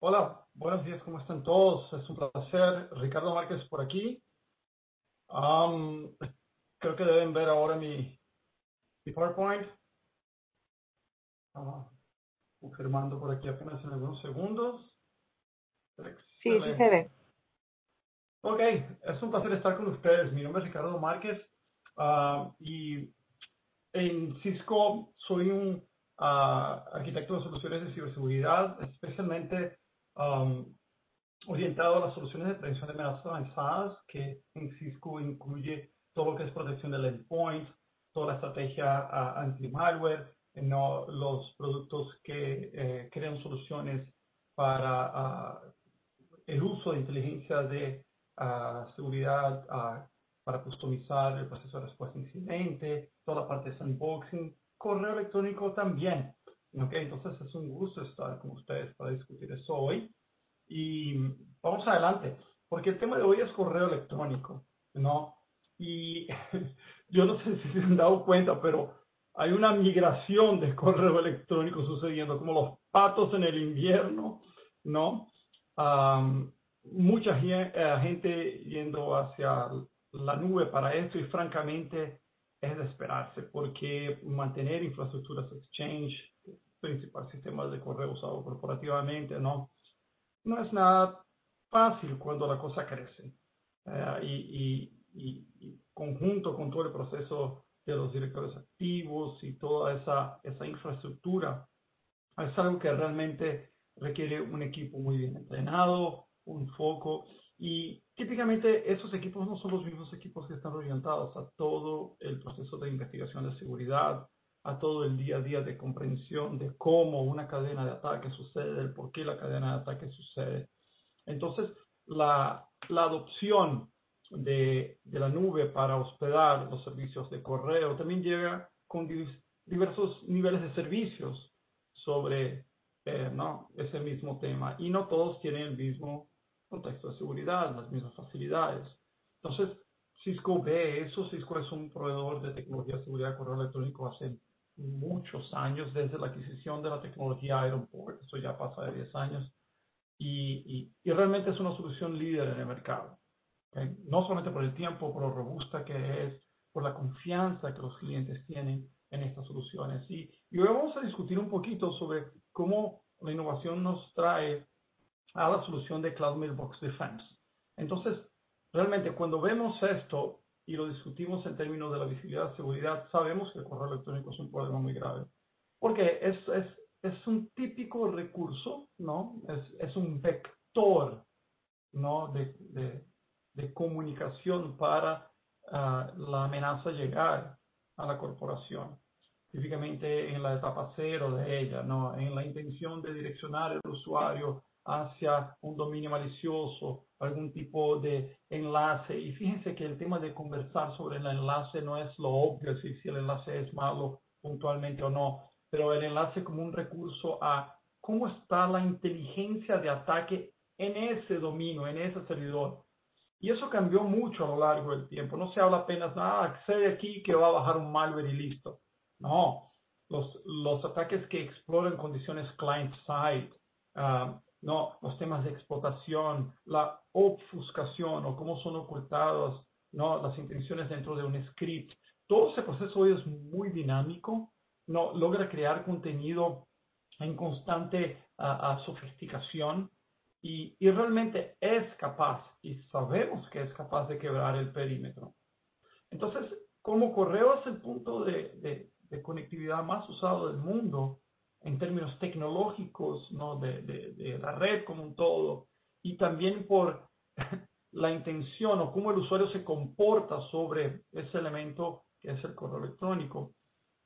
Hola, buenos días, ¿cómo están todos? Es un placer. Ricardo Márquez por aquí. Am, Creo que deben ver ahora mi PowerPoint. Ah, Confirmando por aquí apenas en algunos segundos. Sí, sí se Excelente. ve. Ok, es un placer estar con ustedes. Mi nombre es Ricardo Márquez y en Cisco soy un arquitecto de soluciones de ciberseguridad, especialmente um, orientado a las soluciones de prevención de amenazas avanzadas, que en Cisco incluye todo lo que es protección del endpoint, toda la estrategia anti-malware, no, los productos que crean soluciones para el uso de inteligencia de seguridad para customizar el proceso de respuesta a incidente, toda la parte de sandboxing, correo electrónico también. Okay, entonces es un gusto estar con ustedes para discutir eso hoy. Y vamos adelante, porque el tema de hoy es correo electrónico, ¿no? Y yo no sé si se han dado cuenta, pero hay una migración de correo electrónico sucediendo, como los patos en el invierno, ¿no? Mucha gente yendo hacia la nube para esto y francamente es de esperarse, porque mantener infraestructuras Exchange, principal sistema de correo usado corporativamente, ¿no? No es nada fácil cuando la cosa crece. Y conjunto con todo el proceso de los directores activos y toda esa infraestructura, es algo que realmente requiere un equipo muy bien entrenado, un foco, y típicamente esos equipos no son los mismos equipos que están orientados a todo el proceso de investigación de seguridad, a todo el día a día de comprensión de cómo una cadena de ataque sucede, el por qué la cadena de ataque sucede. Entonces, la adopción de la nube para hospedar los servicios de correo también llega con diversos niveles de servicios sobre ¿no? ese mismo tema. Y no todos tienen el mismo contexto de seguridad, las mismas facilidades. Entonces, Cisco ve eso. Cisco es un proveedor de tecnología de seguridad de correo electrónico hace muchos años, desde la adquisición de la tecnología Ironport, eso ya pasa de 10 años, y realmente es una solución líder en el mercado. ¿Okay? No solamente por el tiempo, por lo robusta que es, por la confianza que los clientes tienen en estas soluciones. Y hoy vamos a discutir un poquito sobre cómo la innovación nos trae a la solución de Cloud Mailbox Defense. Entonces, realmente cuando vemos esto y lo discutimos en términos de la visibilidad y seguridad, sabemos que el correo electrónico es un problema muy grave. Porque es un típico recurso, ¿no? Es un vector, ¿no? De comunicación para la amenaza llegar a la corporación. Típicamente en la etapa cero de ella, ¿no? En la intención de direccionar el usuario hacia un dominio malicioso, algún tipo de enlace. Y fíjense que el tema de conversar sobre el enlace no es lo obvio, si el enlace es malo puntualmente o no, pero el enlace como un recurso a cómo está la inteligencia de ataque en ese dominio, en ese servidor. Y eso cambió mucho a lo largo del tiempo. No se habla apenas, accede aquí que va a bajar un malware y listo. No, los ataques que exploran condiciones client-side, no, los temas de explotación, la obfuscación o cómo son ocultadas, no, las intenciones dentro de un script. Todo ese proceso hoy es muy dinámico, no logra crear contenido en constante sofisticación y realmente es capaz, y sabemos que es capaz de quebrar el perímetro. Entonces, como correo es el punto de conectividad más usado del mundo en términos tecnológicos, ¿no? De la red como un todo, y también por la intención o cómo el usuario se comporta sobre ese elemento que es el correo electrónico,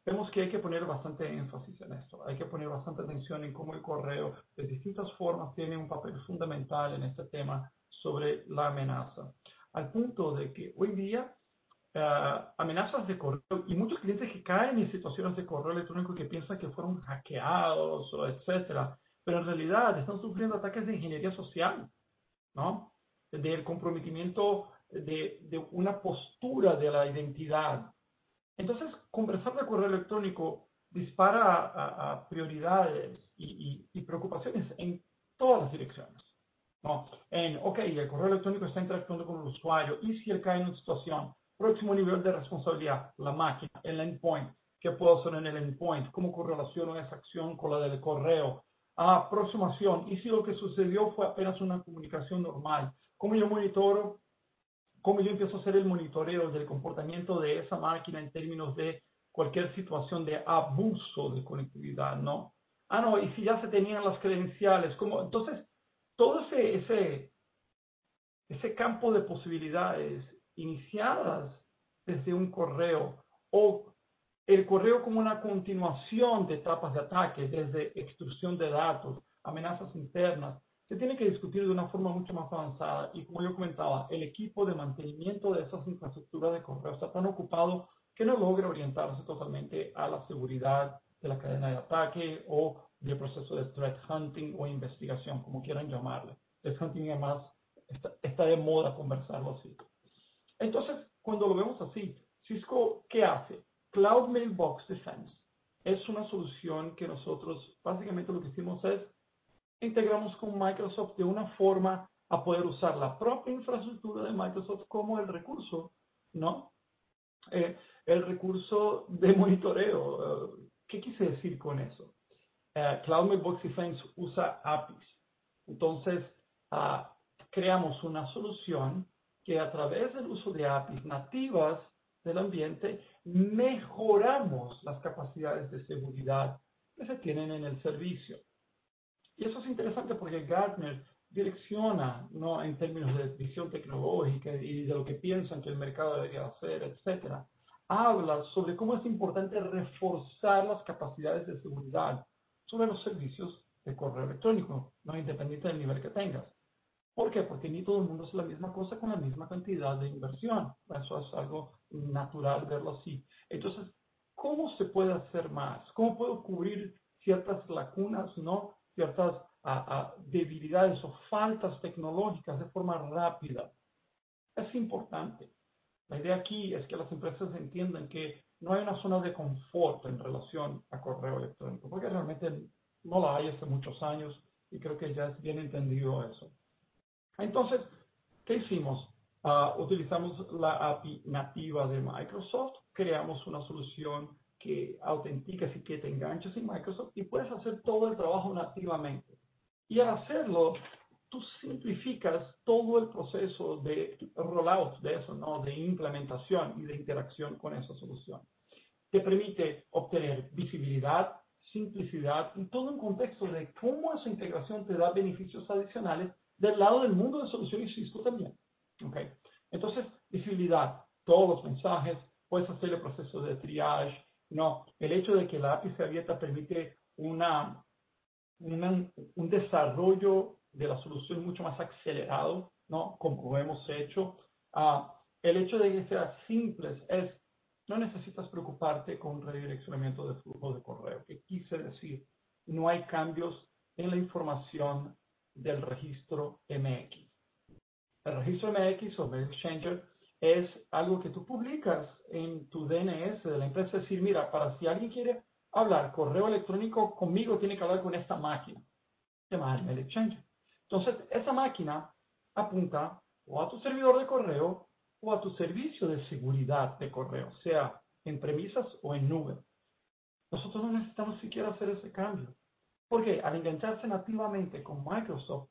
vemos que hay que poner bastante énfasis en esto. Hay que poner bastante atención en cómo el correo de distintas formas tiene un papel fundamental en este tema sobre la amenaza. Al punto de que hoy día amenazas de correo y muchos clientes que caen en situaciones de correo electrónico que piensan que fueron hackeados o etcétera, pero en realidad están sufriendo ataques de ingeniería social, ¿no? Del comprometimiento de una postura de la identidad. Entonces, conversar de correo electrónico dispara a prioridades y preocupaciones en todas las direcciones. ¿No? Ok, el correo electrónico está interactuando con el usuario, y si él cae en una situación, próximo nivel de responsabilidad, la máquina, el endpoint, ¿qué puedo hacer en el endpoint? ¿Cómo correlaciono esa acción con la del correo? Aproximación, y si lo que sucedió fue apenas una comunicación normal, ¿cómo yo monitoro? ¿Cómo yo empiezo a hacer el monitoreo del comportamiento de esa máquina en términos de cualquier situación de abuso de conectividad, ¿no? No, y si ya se tenían las credenciales, ¿cómo? Entonces, todo ese campo de posibilidades iniciadas desde un correo, o el correo como una continuación de etapas de ataque, desde extrusión de datos, amenazas internas, se tiene que discutir de una forma mucho más avanzada. Y como yo comentaba, el equipo de mantenimiento de esas infraestructuras de correo está tan ocupado que no logra orientarse totalmente a la seguridad de la cadena de ataque o del proceso de threat hunting o investigación, como quieran llamarle. Threat hunting además está de moda conversarlo así. Entonces, cuando lo vemos así, Cisco, ¿qué hace? Cloud Mailbox Defense es una solución que nosotros básicamente lo que hicimos es integramos con Microsoft de una forma a poder usar la propia infraestructura de Microsoft como el recurso, ¿no? El recurso de monitoreo. ¿Qué quise decir con eso? Cloud Mailbox Defense usa APIs. Entonces, creamos una solución que a través del uso de APIs nativas del ambiente mejoramos las capacidades de seguridad que se tienen en el servicio. Y eso es interesante porque Gartner direcciona, ¿no?, en términos de visión tecnológica y de lo que piensan que el mercado debería hacer, etcétera. Habla sobre cómo es importante reforzar las capacidades de seguridad sobre los servicios de correo electrónico, no independiente del nivel que tengas. ¿Por qué? Porque ni todo el mundo hace la misma cosa con la misma cantidad de inversión. Eso es algo natural verlo así. Entonces, ¿cómo se puede hacer más? ¿Cómo puedo cubrir ciertas lagunas, ¿no?, ciertas debilidades o faltas tecnológicas de forma rápida? Es importante. La idea aquí es que las empresas entiendan que no hay una zona de confort en relación a correo electrónico, porque realmente no la hay hace muchos años y creo que ya es bien entendido eso. Entonces, ¿qué hicimos? Utilizamos la API nativa de Microsoft, creamos una solución que autentica y que te enganches en Microsoft y puedes hacer todo el trabajo nativamente. Y al hacerlo, tú simplificas todo el proceso de rollout de eso, ¿no?, de implementación y de interacción con esa solución. Te permite obtener visibilidad, simplicidad y todo un contexto de cómo esa integración te da beneficios adicionales del lado del mundo de soluciones Cisco también. ¿Okay? Entonces, visibilidad, todos los mensajes, puedes hacer el proceso de triage, ¿no? El hecho de que la API sea abierta permite un desarrollo de la solución mucho más acelerado, ¿no?, como hemos hecho. El hecho de que sea simples es, no necesitas preocuparte con redireccionamiento de flujo de correo. ¿Qué quise decir? No hay cambios en la información del registro MX. El registro MX o Mail Exchanger es algo que tú publicas en tu DNS de la empresa. Es decir, mira, para si alguien quiere hablar correo electrónico conmigo, tiene que hablar con esta máquina. Se llama Mail Exchanger. Entonces, esa máquina apunta o a tu servidor de correo o a tu servicio de seguridad de correo, sea en premisas o en nube. Nosotros no necesitamos siquiera hacer ese cambio. Porque al engancharse nativamente con Microsoft,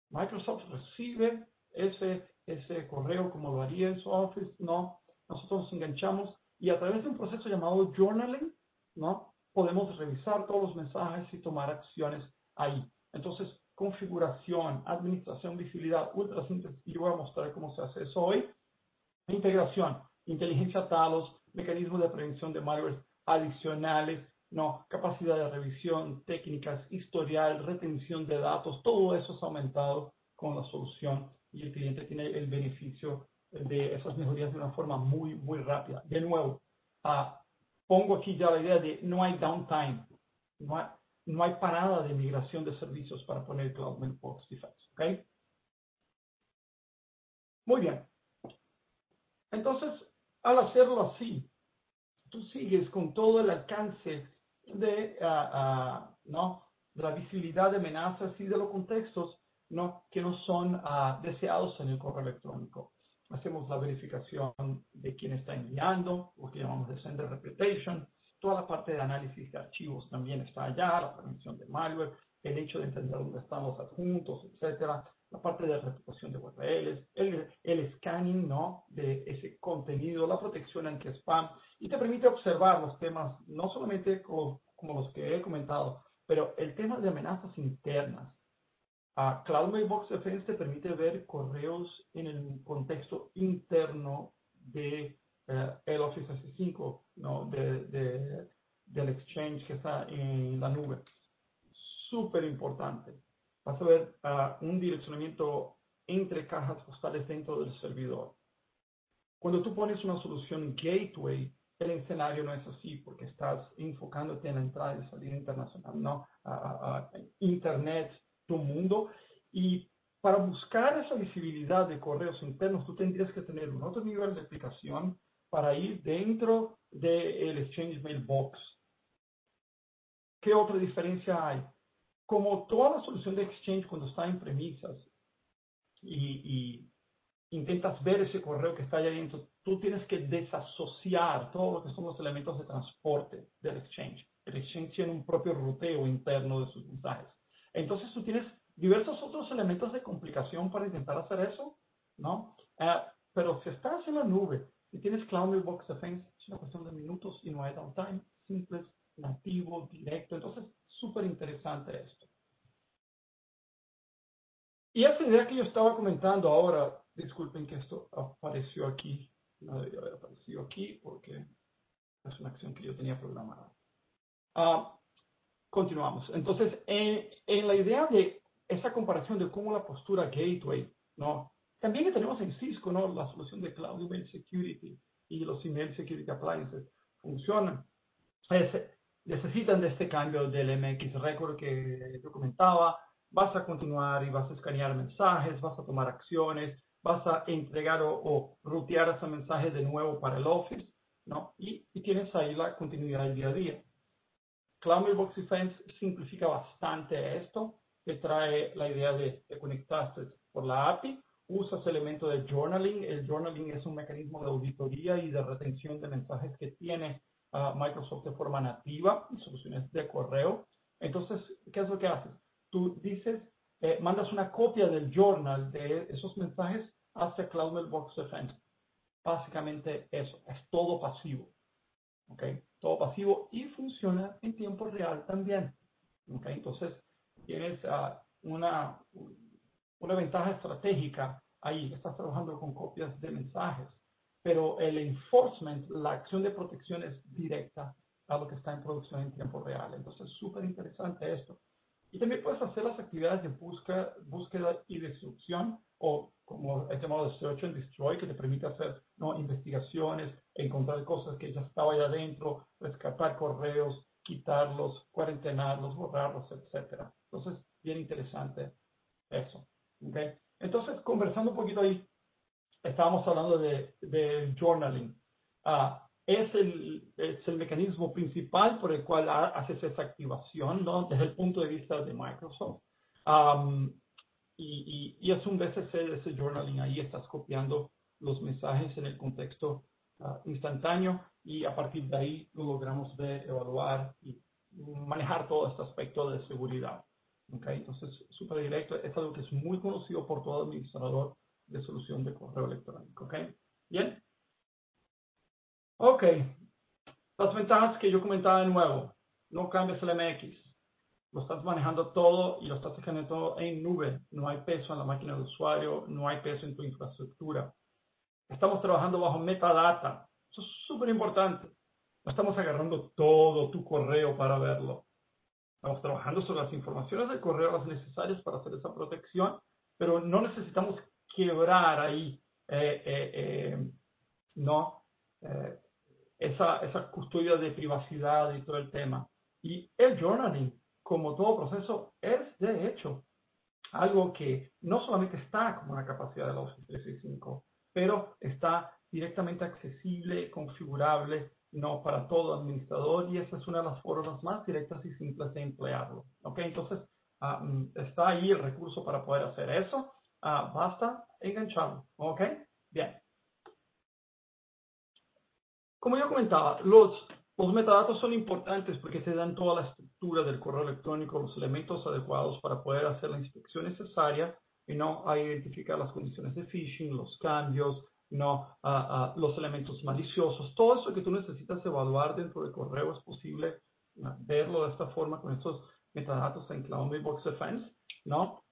Microsoft recibe ese correo como lo haría en su Office, ¿no? Nosotros nos enganchamos y a través de un proceso llamado journaling, ¿no?, podemos revisar todos los mensajes y tomar acciones ahí. Entonces, configuración, administración, visibilidad, ultrasíntesis, y yo voy a mostrar cómo se hace eso hoy. Integración, inteligencia Talos, mecanismos de prevención de malwares adicionales, no, capacidad de revisión, técnicas, historial, retención de datos, todo eso es aumentado con la solución y el cliente tiene el beneficio de esas mejorías de una forma muy, muy rápida. De nuevo, pongo aquí ya la idea de no hay downtime, no hay parada de migración de servicios para poner Cloud Mailbox Defense. ¿Ok? Muy bien. Entonces, al hacerlo así, tú sigues con todo el alcance de, ¿no?, la visibilidad de amenazas y de los contextos, ¿no?, que no son deseados en el correo electrónico. Hacemos la verificación de quién está enviando, lo que llamamos de sender reputation. Toda la parte de análisis de archivos también está allá, la prevención de malware, el hecho de entender dónde están los adjuntos, etcétera. La parte de reputación de URLs, el scanning, ¿no?, de ese contenido, la protección anti-spam, y te permite observar los temas, no solamente como los que he comentado, pero el tema de amenazas internas. Cloud Mailbox Defense te permite ver correos en el contexto interno de el Office 365, ¿no?, del Exchange que está en la nube. Súper importante. Vas a ver un direccionamiento entre cajas postales dentro del servidor. Cuando tú pones una solución gateway, el escenario no es así porque estás enfocándote en la entrada y salida internacional, ¿no? Internet, tu mundo. Y para buscar esa visibilidad de correos internos, tú tendrías que tener un otro nivel de aplicación para ir dentro del Exchange Mailbox. ¿Qué otra diferencia hay? Como toda la solución de Exchange cuando está en premisas y intentas ver ese correo que está allá adentro, tú tienes que desasociar todo lo que son los elementos de transporte del Exchange. El Exchange tiene un propio ruteo interno de sus mensajes. Entonces tú tienes diversos otros elementos de complicación para intentar hacer eso, ¿no? Pero si estás en la nube y tienes Cloud Mailbox Defense, es una cuestión de minutos y no hay downtime, simples, nativo, directo. Entonces, súper interesante esto. Y esa idea que yo estaba comentando ahora, disculpen que esto apareció aquí, no debería haber aparecido aquí porque es una acción que yo tenía programada. Continuamos. Entonces, en la idea de esa comparación de cómo la postura gateway, ¿no? También que tenemos en Cisco, ¿no?, la solución de Cloud Email Security y los Email Security Appliances funcionan. Necesitan de este cambio del MX Record que yo comentaba. Vas a continuar y vas a escanear mensajes, vas a tomar acciones, vas a entregar o rutear ese mensaje de nuevo para el Office, ¿no? Y tienes ahí la continuidad del día a día. Cloud Mailbox Defense simplifica bastante esto, te trae la idea de conectarse por la API, usas elemento de journaling. El journaling es un mecanismo de auditoría y de retención de mensajes que tiene Microsoft de forma nativa en soluciones de correo. Entonces, ¿qué es lo que haces? Tú dices, mandas una copia del journal de esos mensajes hacia Cloud Mailbox Defense. Básicamente eso, es todo pasivo. ¿Okay? Todo pasivo y funciona en tiempo real también. ¿Okay? Entonces, tienes una ventaja estratégica ahí. Estás trabajando con copias de mensajes, pero el enforcement, la acción de protección es directa a lo que está en producción en tiempo real. Entonces, súper interesante esto. Y también puedes hacer las actividades de búsqueda y destrucción, o como el llamado de Search and Destroy, que te permite hacer, ¿no?, investigaciones, encontrar cosas que ya estaban allá adentro, rescatar correos, quitarlos, cuarentenarlos, borrarlos, etc. Entonces, bien interesante eso. ¿Okay? Entonces, conversando un poquito ahí, estábamos hablando de journaling. Es el mecanismo principal por el cual haces esa activación, ¿no?, desde el punto de vista de Microsoft. Y es un BCC de ese journaling. Ahí estás copiando los mensajes en el contexto instantáneo y a partir de ahí lo logramos ver, evaluar y manejar todo este aspecto de seguridad. ¿Okay? Entonces, súper directo. Es algo que es muy conocido por todo administrador de solución de correo electrónico. ¿Okay? Bien. Ok, las ventajas que yo comentaba de nuevo, no cambias el MX, lo estás manejando todo y lo estás dejando todo en nube, no hay peso en la máquina de usuario, no hay peso en tu infraestructura. Estamos trabajando bajo metadata, eso es súper importante. No estamos agarrando todo tu correo para verlo. Estamos trabajando sobre las informaciones del correo, las necesarias para hacer esa protección, pero no necesitamos quebrar ahí, esa custodia de privacidad y todo el tema. Y el journaling, como todo proceso, es de hecho algo que no solamente está como una capacidad de la Office 365, pero está directamente accesible, configurable no para todo administrador, y esa es una de las formas más directas y simples de emplearlo. ¿Ok? Entonces, está ahí el recurso para poder hacer eso. Basta engancharlo. ¿Ok? Bien. Como yo comentaba, los metadatos son importantes porque te dan toda la estructura del correo electrónico, los elementos adecuados para poder hacer la inspección necesaria y no a identificar las condiciones de phishing, los cambios, los elementos maliciosos. Todo eso que tú necesitas evaluar dentro del correo es posible verlo de esta forma con estos metadatos en Cloud Mailbox Defense, ¿no?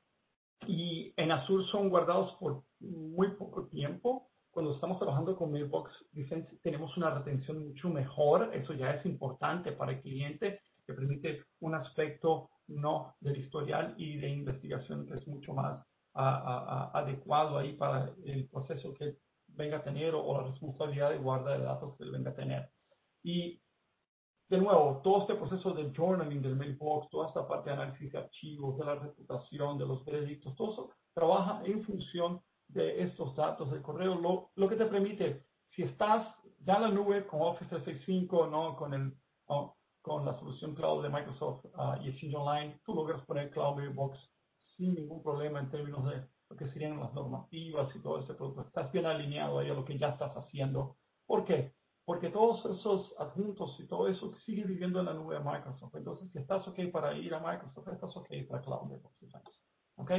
Y en Azure son guardados por muy poco tiempo. Cuando estamos trabajando con Mailbox Defense tenemos una retención mucho mejor. Eso ya es importante para el cliente, que permite un aspecto no del historial y de investigación que es mucho más adecuado ahí para el proceso que venga a tener o la responsabilidad de guarda de datos que él venga a tener. Y de nuevo, todo este proceso del journaling del mailbox, toda esta parte de análisis de archivos, de la reputación, de los veredictos, todo eso trabaja en función de estos datos del correo, lo que te permite, si estás ya en la nube con Office 365, ¿no? con la solución cloud de Microsoft y Exchange Online, tú logras poner Cloud Mailbox sin ningún problema en términos de lo que serían las normativas y todo ese producto. Estás bien alineado ahí a lo que ya estás haciendo. ¿Por qué? Porque todos esos adjuntos y todo eso sigue viviendo en la nube de Microsoft. Entonces, si estás OK para ir a Microsoft, estás OK para Cloud Mailbox Defense. ¿OK?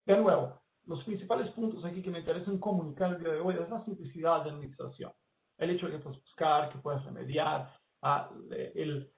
De nuevo, los principales puntos aquí que me interesan comunicar el día de hoy es la simplicidad de administración. El hecho de que puedes buscar, que puedes remediar,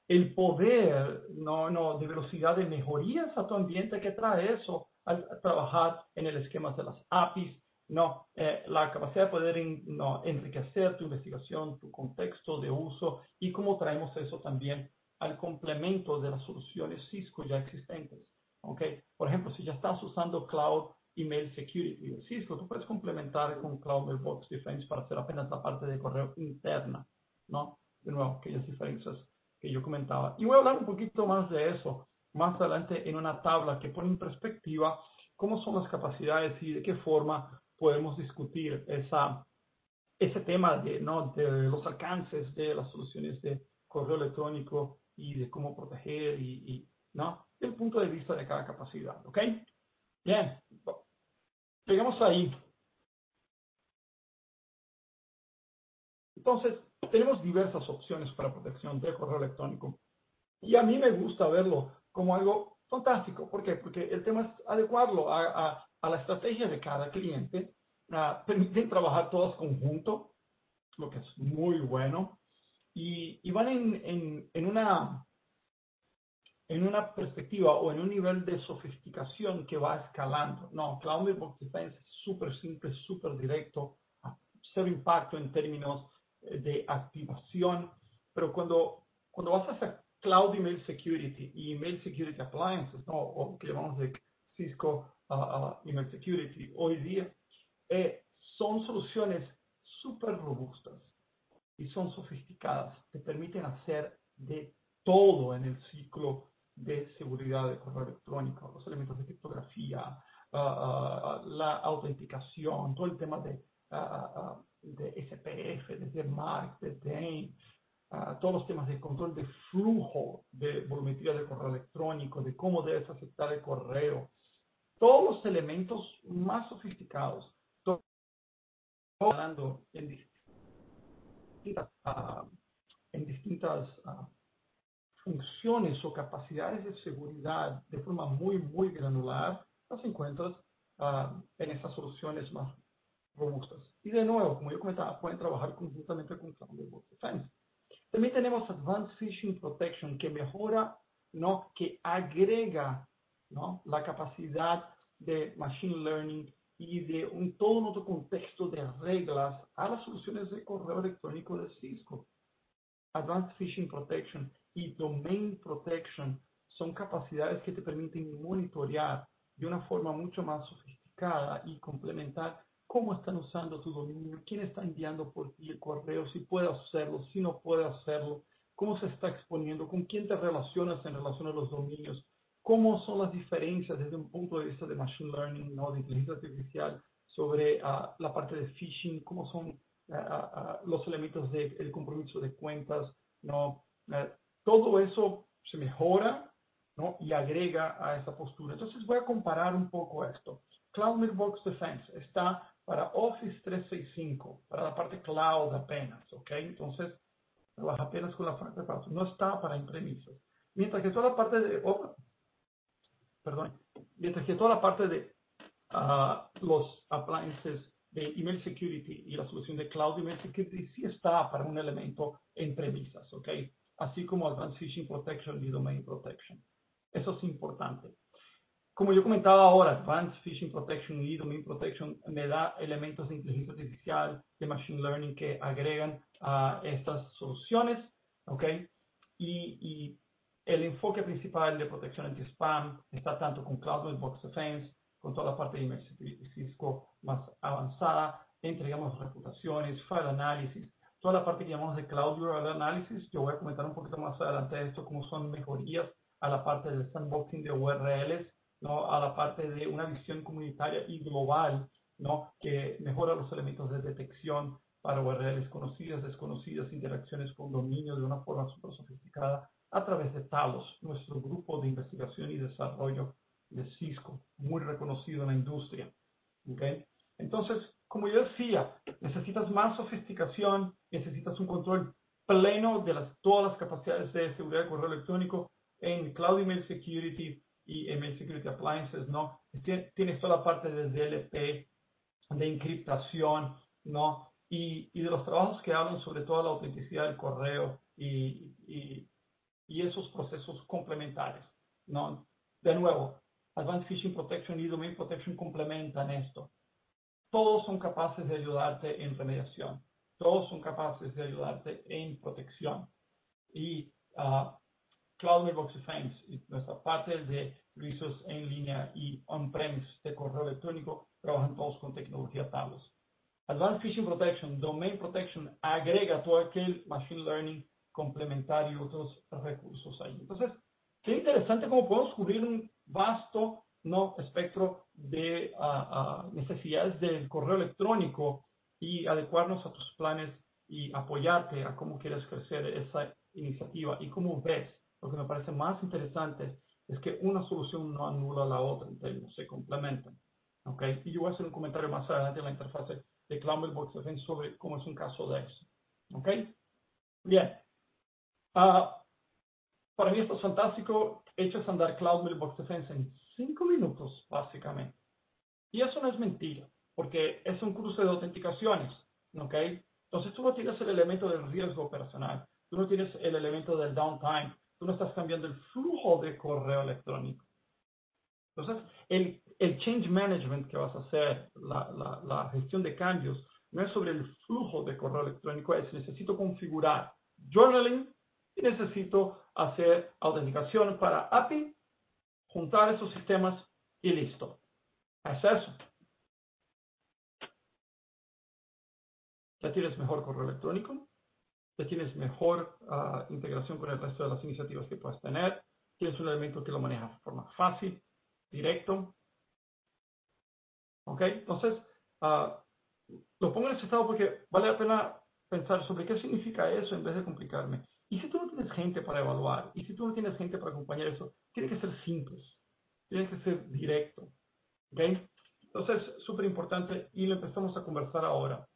el poder de velocidad de mejorías a tu ambiente que trae eso al trabajar en el esquema de las APIs, la capacidad de poder enriquecer tu investigación, tu contexto de uso y cómo traemos eso también al complemento de las soluciones Cisco ya existentes. ¿Okay? Por ejemplo, si ya estás usando Cloud Email Security de Cisco, tú puedes complementar con Cloud Mailbox Defense para hacer apenas la parte de correo interna, ¿no? De nuevo, aquellas diferencias que yo comentaba. Y voy a hablar un poquito más de eso más adelante en una tabla que pone en perspectiva cómo son las capacidades y de qué forma podemos discutir ese tema de los alcances de las soluciones de correo electrónico y de cómo proteger el punto de vista de cada capacidad. ¿Ok? Bien, llegamos ahí. Entonces, tenemos diversas opciones para protección de correo electrónico. Y a mí me gusta verlo como algo fantástico. ¿Por qué? Porque el tema es adecuarlo a la estrategia de cada cliente. Permiten trabajar todos conjunto, lo que es muy bueno. Y van en una perspectiva o en un nivel de sofisticación que va escalando. No, Cloud Mailbox Defense es súper simple, súper directo, cero impacto en términos de activación, pero cuando vas a hacer Cloud Email Security y Email Security Appliances, ¿no? O que llamamos de Cisco Email Security, hoy día son soluciones súper robustas y son sofisticadas, te permiten hacer de todo en el ciclo de seguridad de correo electrónico, los elementos de criptografía, la autenticación, todo el tema de SPF, de DMARC, de DAME, todos los temas de control de flujo de volumetría de correo electrónico, de cómo debes aceptar el correo, todos los elementos más sofisticados, todo hablando en distintas funciones o capacidades de seguridad de forma muy, muy granular, las encuentras en estas soluciones más robustas. Y de nuevo, como yo comentaba, pueden trabajar conjuntamente con Cloud Mailbox Defense. También tenemos Advanced Phishing Protection, que mejora, que agrega, la capacidad de Machine Learning y de todo un otro contexto de reglas a las soluciones de correo electrónico de Cisco. Advanced Phishing Protection y Domain Protection son capacidades que te permiten monitorear de una forma mucho más sofisticada y complementar cómo están usando tu dominio, quién está enviando por ti el correo, si puede hacerlo, si no puede hacerlo, cómo se está exponiendo, con quién te relacionas en relación a los dominios, cómo son las diferencias desde un punto de vista de Machine Learning, de inteligencia artificial, sobre la parte de phishing, cómo son los elementos del compromiso de cuentas, ¿no? Todo eso se mejora, ¿no? Y agrega a esa postura. Entonces voy a comparar un poco esto. Cloud Mailbox Defense está para Office 365, para la parte cloud apenas, ¿ok? Entonces, trabaja apenas con la parte de cloud. No está para impremisas. Mientras que toda la parte de, mientras que toda la parte de los appliances de email security y la solución de cloud email security sí está para un elemento en premisas, ¿ok? Así como Advanced Phishing Protection y Domain Protection. Eso es importante. Como yo comentaba ahora, Advanced Phishing Protection y Domain Protection me da elementos de inteligencia artificial, de machine learning que agregan a estas soluciones, ¿ok? Y el enfoque principal de protección anti-spam está tanto con Cloud Mailbox Defense, con toda la parte de email security Cisco más avanzada, entregamos reputaciones, file análisis, toda la parte que llamamos de Cloud URL Analysis. Yo voy a comentar un poquito más adelante de esto, cómo son mejorías a la parte del sandboxing de URLs, ¿no? A la parte de una visión comunitaria y global, ¿no? Que mejora los elementos de detección para URLs conocidas, desconocidas, interacciones con dominio de una forma súper sofisticada a través de Talos, nuestro grupo de investigación y desarrollo de Cisco, muy reconocido en la industria. ¿Okay? Entonces, como yo decía, necesitas más sofisticación, necesitas un control pleno de todas las capacidades de seguridad de correo electrónico en Cloud Email Security y Email Security Appliances, ¿no? Tienes toda la parte de DLP, de encriptación, ¿no? Y de los trabajos que hablan sobre toda la autenticidad del correo y esos procesos complementarios, ¿no? De nuevo, Advanced Phishing Protection y Domain Protection complementan esto. Todos son capaces de ayudarte en remediación. Todos son capaces de ayudarte en protección. Y Cloud Mailbox Defense, y nuestra parte de servicios en línea y on-premise de correo electrónico, trabajan todos con tecnología Talos. Advanced Phishing Protection, Domain Protection, agrega todo aquel Machine Learning complementario y otros recursos ahí. Entonces, qué interesante cómo podemos cubrir un vasto espectro de necesidades del correo electrónico y adecuarnos a tus planes y apoyarte a cómo quieres crecer esa iniciativa y cómo ves. Lo que me parece más interesante es que una solución no anula la otra, entonces se complementan. ¿Okay? Y yo voy a hacer un comentario más adelante en la interfase de Cloud Mailbox Defense sobre cómo es un caso de eso. ¿Ok? Bien. Para mí esto es fantástico. Echas a andar Cloud Mailbox Defense en 5 minutos, básicamente. Y eso no es mentira, porque es un cruce de autenticaciones. ¿Ok? Entonces tú no tienes el elemento del riesgo personal. Tú no tienes el elemento del downtime. Tú no estás cambiando el flujo de correo electrónico. Entonces, el change management que vas a hacer, la gestión de cambios, no es sobre el flujo de correo electrónico, es necesito configurar journaling y necesito hacer autenticación para API, juntar esos sistemas y listo. Es eso. Ya tienes mejor correo electrónico, ya tienes mejor integración con el resto de las iniciativas que puedas tener, tienes un elemento que lo maneja de forma fácil, directo. ¿Ok? Entonces, lo pongo en ese estado porque vale la pena pensar sobre qué significa eso en vez de complicarme. Y si tú no tienes gente para evaluar, y si tú no tienes gente para acompañar eso, tiene que ser simples, tiene que ser directo. ¿Ok? Entonces, súper importante y lo empezamos a conversar ahora.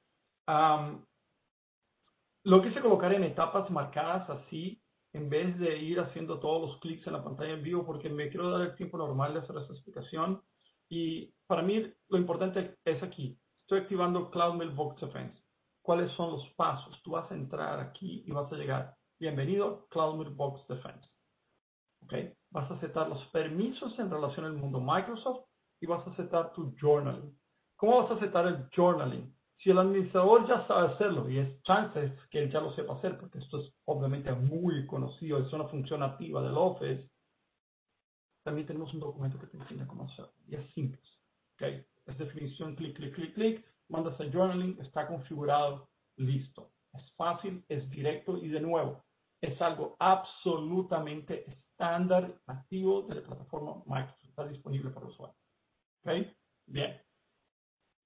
Lo quise colocar en etapas marcadas así, en vez de ir haciendo todos los clics en la pantalla en vivo, porque me quiero dar el tiempo normal de hacer esta explicación. Y para mí lo importante es aquí. Estoy activando Cloud Mailbox Defense. ¿Cuáles son los pasos? Tú vas a entrar aquí y vas a llegar. Bienvenido Cloud Mailbox Defense. ¿Okay? Vas a aceptar los permisos en relación al mundo Microsoft y vas a aceptar tu journaling. ¿Cómo vas a aceptar el journaling? Si el administrador ya sabe hacerlo, y es chances que él ya lo sepa hacer, porque esto es obviamente muy conocido, es una función nativa del Office, también tenemos un documento que te enseña cómo hacerlo. Y es simple. ¿Okay? Es definición, clic, clic, clic, clic, mandas a journaling, está configurado, listo. Es fácil, es directo y de nuevo, es algo absolutamente estándar, activo de la plataforma Microsoft. Está disponible para usuario. ¿Okay? Bien.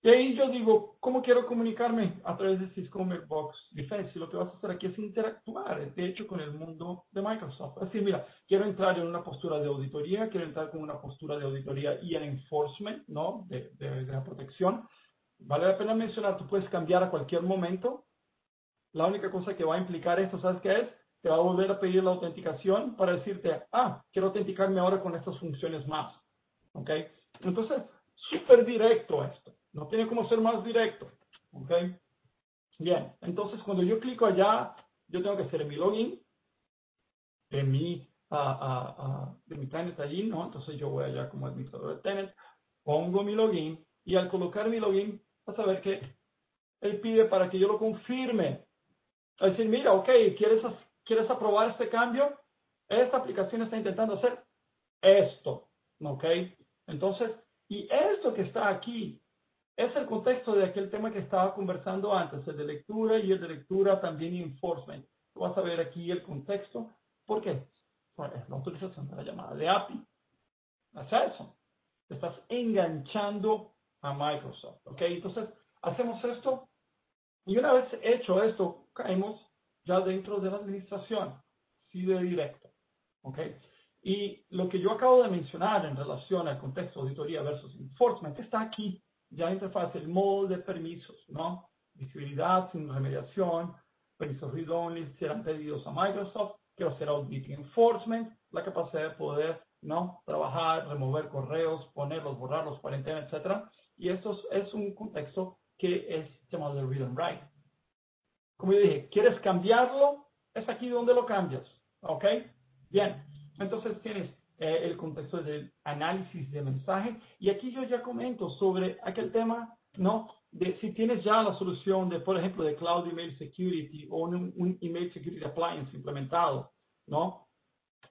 Y ahí yo digo, ¿cómo quiero comunicarme? A través de Cisco Mailbox Defense. Y lo que vas a hacer aquí es interactuar, de hecho, con el mundo de Microsoft. Es decir, mira, quiero entrar en una postura de auditoría, quiero entrar con una postura de auditoría y en enforcement, ¿no? De la protección. Vale la pena mencionar, tú puedes cambiar a cualquier momento. La única cosa que va a implicar esto, ¿sabes qué es? Te va a volver a pedir la autenticación para decirte, quiero autenticarme ahora con estas funciones más. ¿Ok? Entonces, súper directo esto. No tiene como ser más directo. ¿Ok? Bien, entonces cuando yo clico allá, yo tengo que hacer mi login de mi tenant allí, ¿no? Entonces yo voy allá como administrador de tenant, pongo mi login y al colocar mi login, vas a ver que él pide para que yo lo confirme. Es decir, mira, ok, ¿quieres aprobar este cambio? Esta aplicación está intentando hacer esto, ¿ok? Entonces, y esto que está aquí es el contexto de aquel tema que estaba conversando antes, el de lectura y el de lectura también y enforcement. Tú vas a ver aquí el contexto. ¿Por qué? Pues es la autorización de la llamada de API. Hacia eso. Te estás enganchando a Microsoft, ¿ok? Entonces, hacemos esto y una vez hecho esto, caemos ya dentro de la administración, sí de directo, ¿ok? Y lo que yo acabo de mencionar en relación al contexto auditoría versus enforcement está aquí, ya en la interfaz, el modo de permisos, ¿no? Visibilidad sin remediación, permisos read-only serán pedidos a Microsoft, quiero hacer audit enforcement, la capacidad de poder, ¿no? Trabajar, remover correos, ponerlos, borrarlos, cuarentena, etcétera. Y esto es un contexto que es llamado de read and write. Como yo dije, ¿quieres cambiarlo? Es aquí donde lo cambias, ¿ok? Bien, entonces tienes el contexto del análisis de mensaje y aquí yo ya comento sobre aquel tema, ¿no? De si tienes ya la solución de, por ejemplo, de Cloud Email Security o un Email Security Appliance implementado, ¿no?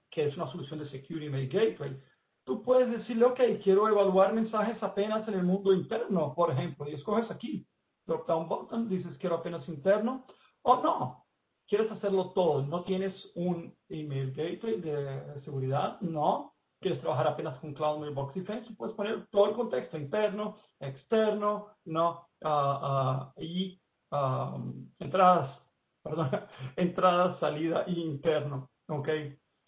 Que es una solución de Security Email Gateway. Tú puedes decirle, ok, quiero evaluar mensajes apenas en el mundo interno, por ejemplo, y escoges aquí, drop-down button, dices quiero apenas interno, o no, quieres hacerlo todo, no tienes un email gateway de seguridad, no, quieres trabajar apenas con Cloud Mailbox Defense, puedes poner todo el contexto, interno, externo, no, y entradas, perdón, entrada, salida y interno, ok.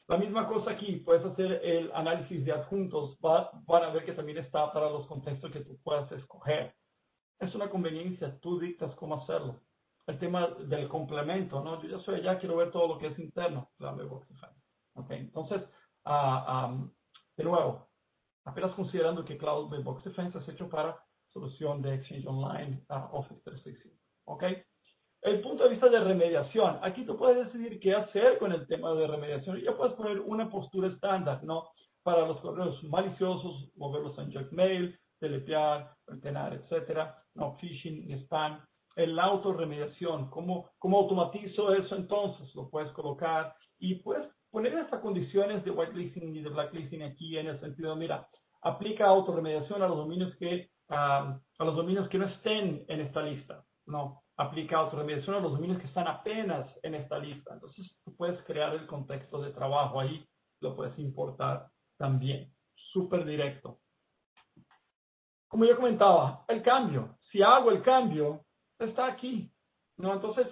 La misma cosa aquí, puedes hacer el análisis de adjuntos, van a ver que también está para los contextos que tú puedas escoger. Es una conveniencia, tú dictas cómo hacerlo. El tema del complemento, ¿no? Yo ya soy allá, quiero ver todo lo que es interno. Okay. Entonces, de nuevo, apenas considerando que Cloud Mailbox Defense es hecho para solución de Exchange Online Office 365. ¿Ok? El punto de vista de remediación. Aquí tú puedes decidir qué hacer con el tema de remediación y ya puedes poner una postura estándar, ¿no? Para los correos maliciosos, moverlos en Junk-mail, telepear, ordenar, etcétera, no phishing y spam. El autorremediación, ¿cómo automatizo eso entonces? Lo puedes colocar y puedes poner estas condiciones de whitelisting y de blacklisting aquí en el sentido, mira, aplica autorremediación a los dominios que no estén en esta lista, ¿no? Aplica autorremediación a los dominios que están apenas en esta lista. Entonces, tú puedes crear el contexto de trabajo ahí, lo puedes importar también. Súper directo. Como yo comentaba, el cambio. Si hago el cambio, está aquí, ¿no? Entonces,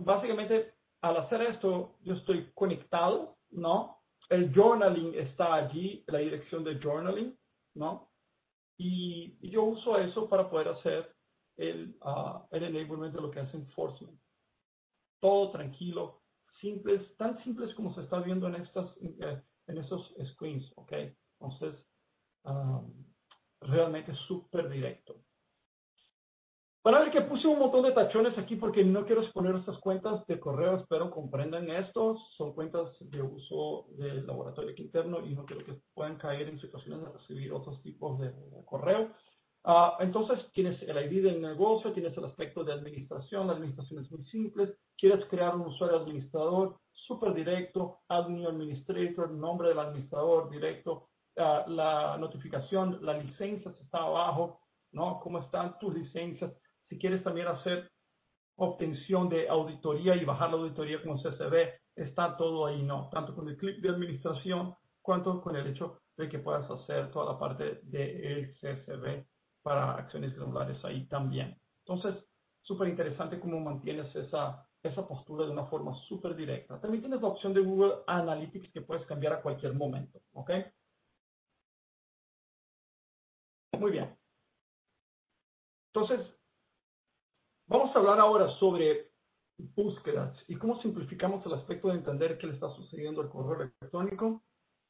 básicamente, al hacer esto, yo estoy conectado, ¿no? El journaling está allí, la dirección de journaling, ¿no? Y yo uso eso para poder hacer el enablement de lo que es enforcement. Todo tranquilo, simples, tan simples como se está viendo en estos screens, ¿ok? Entonces, realmente súper directo. Van a ver que puse un montón de tachones aquí porque no quiero exponer estas cuentas de correo, espero comprendan esto. Son cuentas de uso del laboratorio interno y no quiero que puedan caer en situaciones de recibir otros tipos de correo. Entonces, tienes el ID del negocio, tienes el aspecto de administración. La administración es muy simple. Quieres crear un usuario administrador, súper directo, admin administrator, nombre del administrador directo. La notificación, la licencia está abajo, ¿no? ¿Cómo están tus licencias? Si quieres también hacer obtención de auditoría y bajar la auditoría con CSV, está todo ahí, ¿no? Tanto con el clic de administración, cuanto con el hecho de que puedas hacer toda la parte del CSV para informaciones granulares ahí también. Entonces, súper interesante cómo mantienes esa postura de una forma súper directa. También tienes la opción de Google Analytics que puedes cambiar a cualquier momento, ¿ok? Muy bien. Entonces, vamos a hablar ahora sobre búsquedas y cómo simplificamos el aspecto de entender qué le está sucediendo al correo electrónico,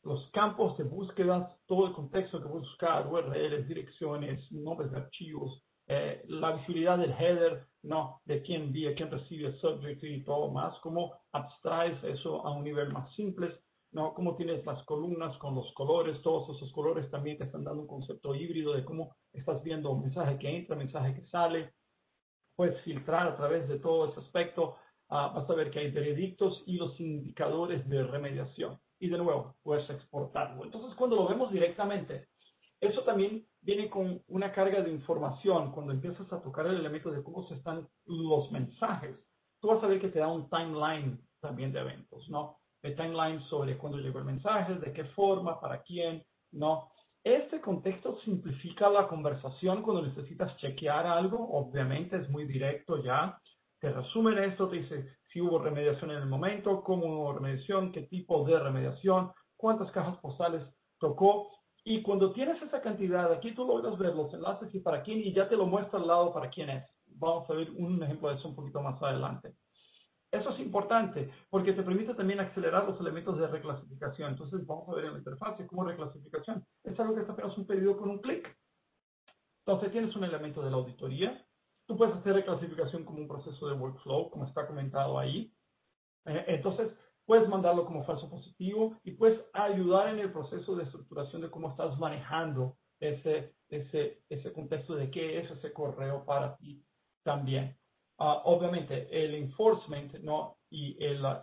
los campos de búsquedas, todo el contexto que voy a buscar, URLs, direcciones, nombres de archivos, la visibilidad del header, no, de quién envía, quién recibe el subject y todo más, cómo abstraes eso a un nivel más simple, no, cómo tienes las columnas con los colores, todos esos colores también te están dando un concepto híbrido de cómo estás viendo un mensaje que entra, mensaje que sale, puedes filtrar a través de todo ese aspecto, vas a ver que hay veredictos y los indicadores de remediación. Y de nuevo, puedes exportarlo. Entonces, cuando lo vemos directamente, eso también viene con una carga de información. Cuando empiezas a tocar el elemento de cómo se están los mensajes, tú vas a ver que te da un timeline también de eventos, ¿no? El timeline sobre cuándo llegó el mensaje, de qué forma, para quién, ¿no? Este contexto simplifica la conversación cuando necesitas chequear algo. Obviamente es muy directo ya. Te resumen esto, te dice si hubo remediación en el momento, cómo hubo remediación, qué tipo de remediación, cuántas cajas postales tocó. Y cuando tienes esa cantidad, aquí tú logras ver los enlaces y para quién, y ya te lo muestra al lado para quién es. Vamos a ver un ejemplo de eso un poquito más adelante. Eso es importante porque te permite también acelerar los elementos de reclasificación. Entonces vamos a ver en la interfaz cómo reclasificación es algo que es apenas un pedido con un clic. Entonces tienes un elemento de la auditoría. Tú puedes hacer reclasificación como un proceso de workflow, como está comentado ahí. Entonces puedes mandarlo como falso positivo y puedes ayudar en el proceso de estructuración de cómo estás manejando ese contexto de qué es ese correo para ti también. Obviamente, el enforcement, ¿no? Y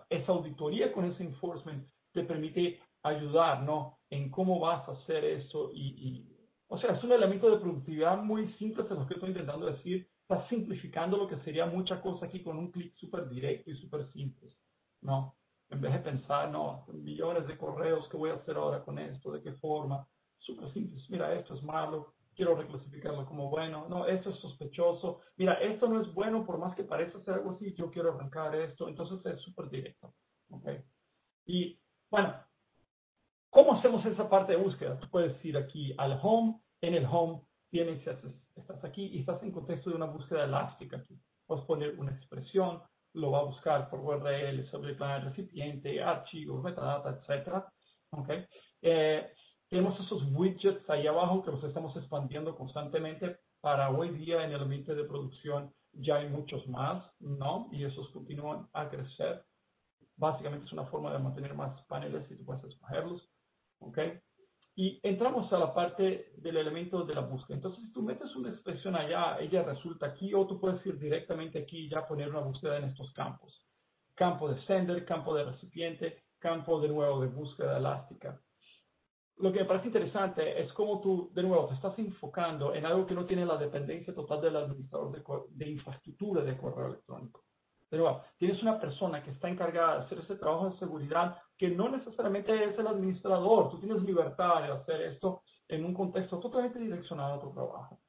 esa auditoría con ese enforcement te permite ayudar, ¿no? En cómo vas a hacer eso o sea, es un elemento de productividad muy simple, es lo que estoy intentando decir. Estás simplificando lo que sería mucha cosa aquí con un clic súper directo y súper simple, ¿no? En vez de pensar, no, millones de correos, ¿qué voy a hacer ahora con esto? ¿De qué forma? Súper simple. Mira, esto es malo, quiero reclasificarlo como bueno. No, esto es sospechoso. Mira, esto no es bueno, por más que parezca ser algo así, yo quiero arrancar esto. Entonces es súper directo. ¿Ok? Y bueno, ¿cómo hacemos esa parte de búsqueda? Tú puedes ir aquí al home. En el home estás aquí y estás en contexto de una búsqueda elástica aquí. Puedes poner una expresión, lo va a buscar por URL, sobre el plan recipiente, archivos, metadata, etc. ¿Okay? Tenemos esos widgets ahí abajo que los estamos expandiendo constantemente. Para hoy día en el ambiente de producción ya hay muchos más, ¿no? Y esos continúan a crecer. Básicamente es una forma de mantener más paneles y tú puedes escogerlos. ¿Ok? Y entramos a la parte del elemento de la búsqueda. Entonces, si tú metes una expresión allá, ella resulta aquí, o tú puedes ir directamente aquí y ya poner una búsqueda en estos campos. Campo de sender, campo de recipiente, campo de nuevo de búsqueda elástica. Lo que me parece interesante es cómo tú, de nuevo, te estás enfocando en algo que no tiene la dependencia total del administrador de infraestructura de correo electrónico. De nuevo, tienes una persona que está encargada de hacer ese trabajo de seguridad que no necesariamente es el administrador. Tú tienes libertad de hacer esto en un contexto totalmente direccionado a tu trabajo,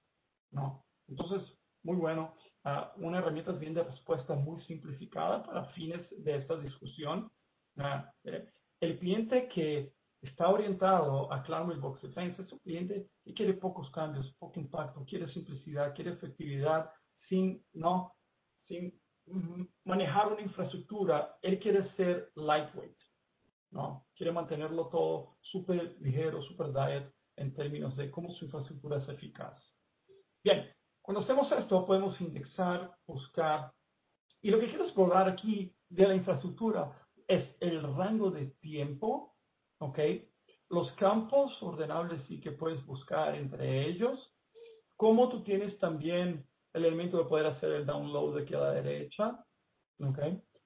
¿no? Entonces, muy bueno. Una herramienta bien de respuesta muy simplificada para fines de esta discusión. El cliente que está orientado a Cloud Mailbox Defense es un cliente que quiere pocos cambios, poco impacto, quiere simplicidad, quiere efectividad, sin manejar una infraestructura. Él quiere ser lightweight, ¿no? Quiere mantenerlo todo súper ligero, súper diet en términos de cómo su infraestructura es eficaz. Bien, cuando hacemos esto podemos indexar, buscar, y lo que quiero explorar aquí de la infraestructura es el rango de tiempo, ¿ok? Los campos ordenables y que puedes buscar entre ellos, cómo tú tienes también el elemento de poder hacer el download de aquí a la derecha, ¿ok?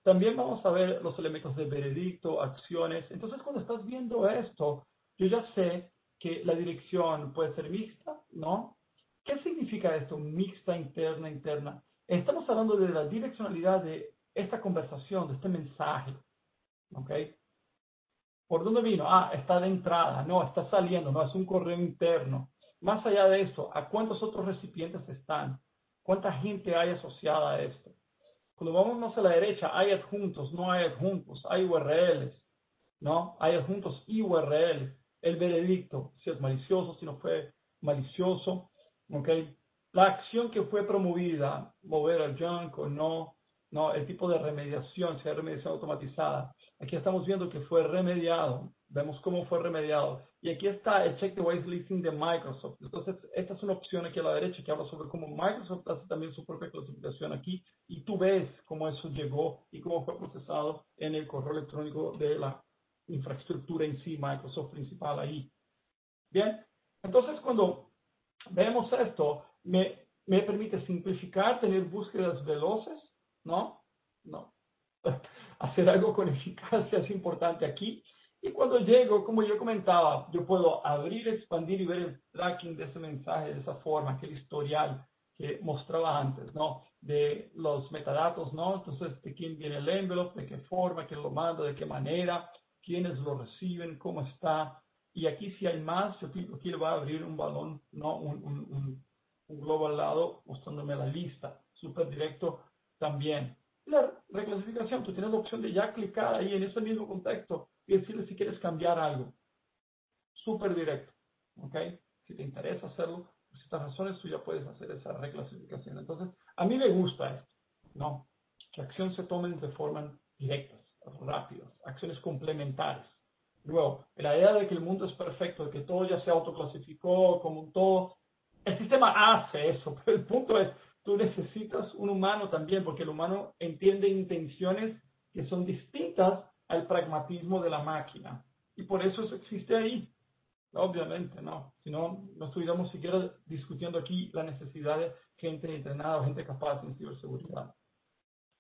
También vamos a ver los elementos de veredicto, acciones. Entonces, cuando estás viendo esto, yo ya sé que la dirección puede ser mixta, ¿no? ¿Qué significa esto? Mixta, interna. Estamos hablando de la direccionalidad de esta conversación, de este mensaje, ¿ok? ¿Por dónde vino? Ah, está de entrada, no, está saliendo, no, es un correo interno. más allá de eso, ¿a cuántos otros recipientes están? ¿Cuánta gente hay asociada a esto? Cuando vamos más a la derecha, hay adjuntos, no hay adjuntos, hay URLs, ¿no? Hay adjuntos y URLs. El veredicto, si es malicioso, si no fue malicioso, ¿ok? La acción que fue promovida, mover al junk o no, el tipo de remediación, si hay remediación automatizada. Aquí estamos viendo que fue remediado, vemos cómo fue remediado. Y aquí está el check the whitelisting de Microsoft. Entonces, esta es una opción aquí a la derecha que habla sobre cómo Microsoft hace también su propia clasificación aquí. Y tú ves cómo eso llegó y cómo fue procesado en el correo electrónico de la infraestructura en sí, Microsoft principal ahí. Bien, entonces cuando vemos esto, me permite simplificar, tener búsquedas veloces, ¿no? No. Hacer algo con eficacia es importante aquí. Y cuando llego, como yo comentaba, yo puedo abrir, expandir y ver el tracking de ese mensaje de esa forma, aquel historial que mostraba antes, ¿no? De los metadatos, ¿no? Entonces, de quién viene el envelope, de qué forma, quién lo manda, de qué manera, quiénes lo reciben, cómo está. Y aquí si hay más, yo aquí le voy a abrir un balón, ¿no? Un globo al lado mostrándome la lista. Súper directo también. La reclasificación, tú tienes la opción de ya clicar ahí en ese mismo contexto y decirle si quieres cambiar algo. Súper directo, ¿ok? Si te interesa hacerlo, por ciertas razones, tú ya puedes hacer esa reclasificación. Entonces, a mí me gusta esto, ¿no? Que acciones se tomen de forma directas, rápidas, acciones complementarias. Luego, la idea de que el mundo es perfecto, de que todo ya se autoclasificó como un todo, el sistema hace eso, pero el punto es, tú necesitas un humano también, porque el humano entiende intenciones que son distintas al pragmatismo de la máquina. Y por eso existe ahí. Obviamente, no. Si no, no estuviéramos siquiera discutiendo aquí la necesidad de gente entrenada o gente capaz en ciberseguridad.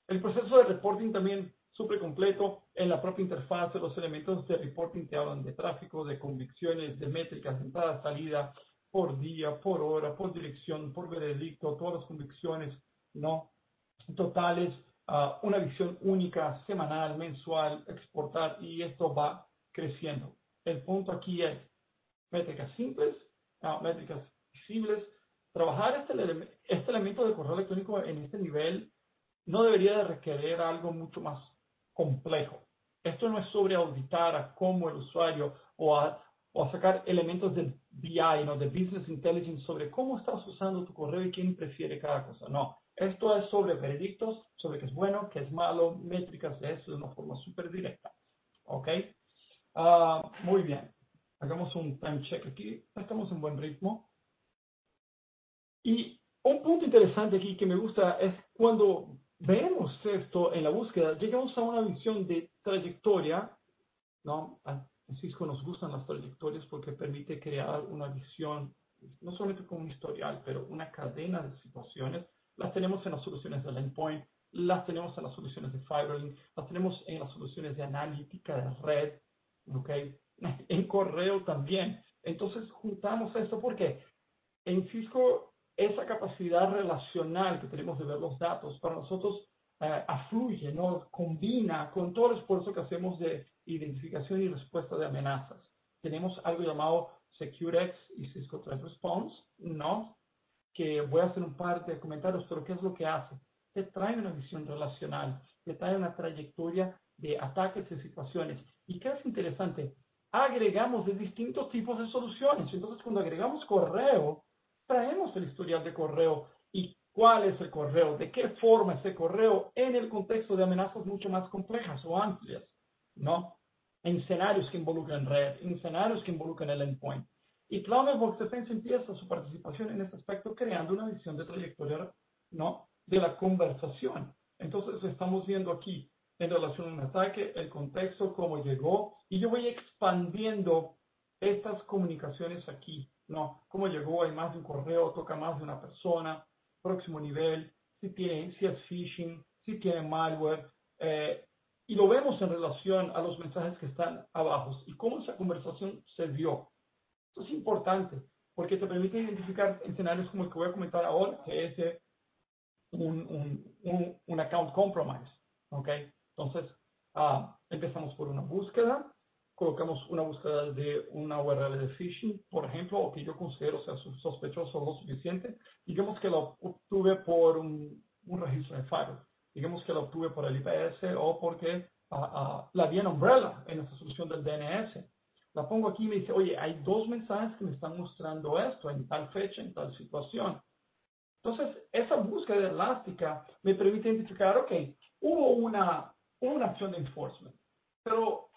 El proceso de reporting también súper completo. En la propia interfaz, los elementos de reporting te hablan de tráfico, de convicciones, de métricas, entrada, salida, por día, por hora, por dirección, por veredicto, todas las convicciones, ¿no? Totales, una visión única, semanal, mensual, exportar, y esto va creciendo. El punto aquí es métricas simples, métricas visibles. Trabajar este elemento de correo electrónico en este nivel no debería de requerir algo mucho más complejo. Esto no es sobre auditar a cómo el usuario o a sacar elementos de BI, ¿no? De Business Intelligence sobre cómo estás usando tu correo y quién prefiere cada cosa. No, esto es sobre veredictos, sobre qué es bueno, qué es malo, métricas de eso de una forma súper directa. ¿Ok? Muy bien. Hagamos un time check aquí. Estamos en buen ritmo. Y un punto interesante aquí que me gusta es cuando vemos esto en la búsqueda, llegamos a una visión de trayectoria, ¿no? En Cisco nos gustan las trayectorias porque permite crear una visión, no solamente con un historial, pero una cadena de situaciones. Las tenemos en las soluciones de endpoint, las tenemos en las soluciones de Firewalling, las tenemos en las soluciones de analítica de red, ¿ok? En correo también. Entonces juntamos esto porque en Cisco esa capacidad relacional que tenemos de ver los datos para nosotros afluye, ¿no? Combina con todo el esfuerzo que hacemos de identificación y respuesta de amenazas. Tenemos algo llamado SecureX y Cisco Threat Response, ¿no? Que voy a hacer un par de comentarios, pero ¿qué es lo que hace? Te trae una visión relacional, te trae una trayectoria de ataques y situaciones. ¿Y qué es interesante? Agregamos de distintos tipos de soluciones. Entonces, cuando agregamos correo, traemos el historial de correo y cuál es el correo, de qué forma ese correo en el contexto de amenazas mucho más complejas o amplias, ¿no? En escenarios que involucran red, en escenarios que involucran el endpoint. Y Cloud Box Defense empieza su participación en este aspecto creando una visión de trayectoria, ¿no? De la conversación. Entonces estamos viendo aquí en relación a un ataque, el contexto, cómo llegó, y yo voy expandiendo estas comunicaciones aquí, ¿no? Cómo llegó, hay más de un correo, toca más de una persona, próximo nivel, si es phishing, si tiene malware, y lo vemos en relación a los mensajes que están abajo y cómo esa conversación se dio. Esto es importante porque te permite identificar escenarios como el que voy a comentar ahora, que es un account compromise, ¿ok? Entonces, empezamos por una búsqueda, colocamos una búsqueda de una URL de phishing, por ejemplo, o que yo considero sea sospechoso lo suficiente. Digamos que lo obtuve por un registro de firewall. Digamos que lo obtuve por el IPS o porque la vi en Umbrella, en esta solución del DNS. La pongo aquí y me dice, oye, hay 2 mensajes que me están mostrando esto en tal fecha, en tal situación. Entonces, esa búsqueda elástica me permite identificar, ok, hubo una acción de enforcement, pero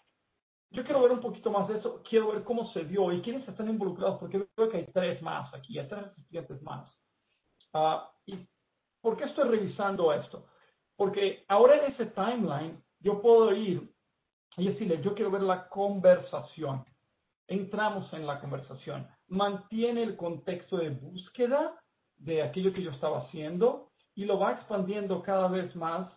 yo quiero ver un poquito más de eso, quiero ver cómo se dio y quiénes están involucrados, porque veo que hay 3 más aquí, hay 3 estudiantes más. ¿Y por qué estoy revisando esto? Porque ahora en ese timeline yo puedo ir y decirle, yo quiero ver la conversación. Entramos en la conversación. Mantiene el contexto de búsqueda de aquello que yo estaba haciendo y lo va expandiendo cada vez más,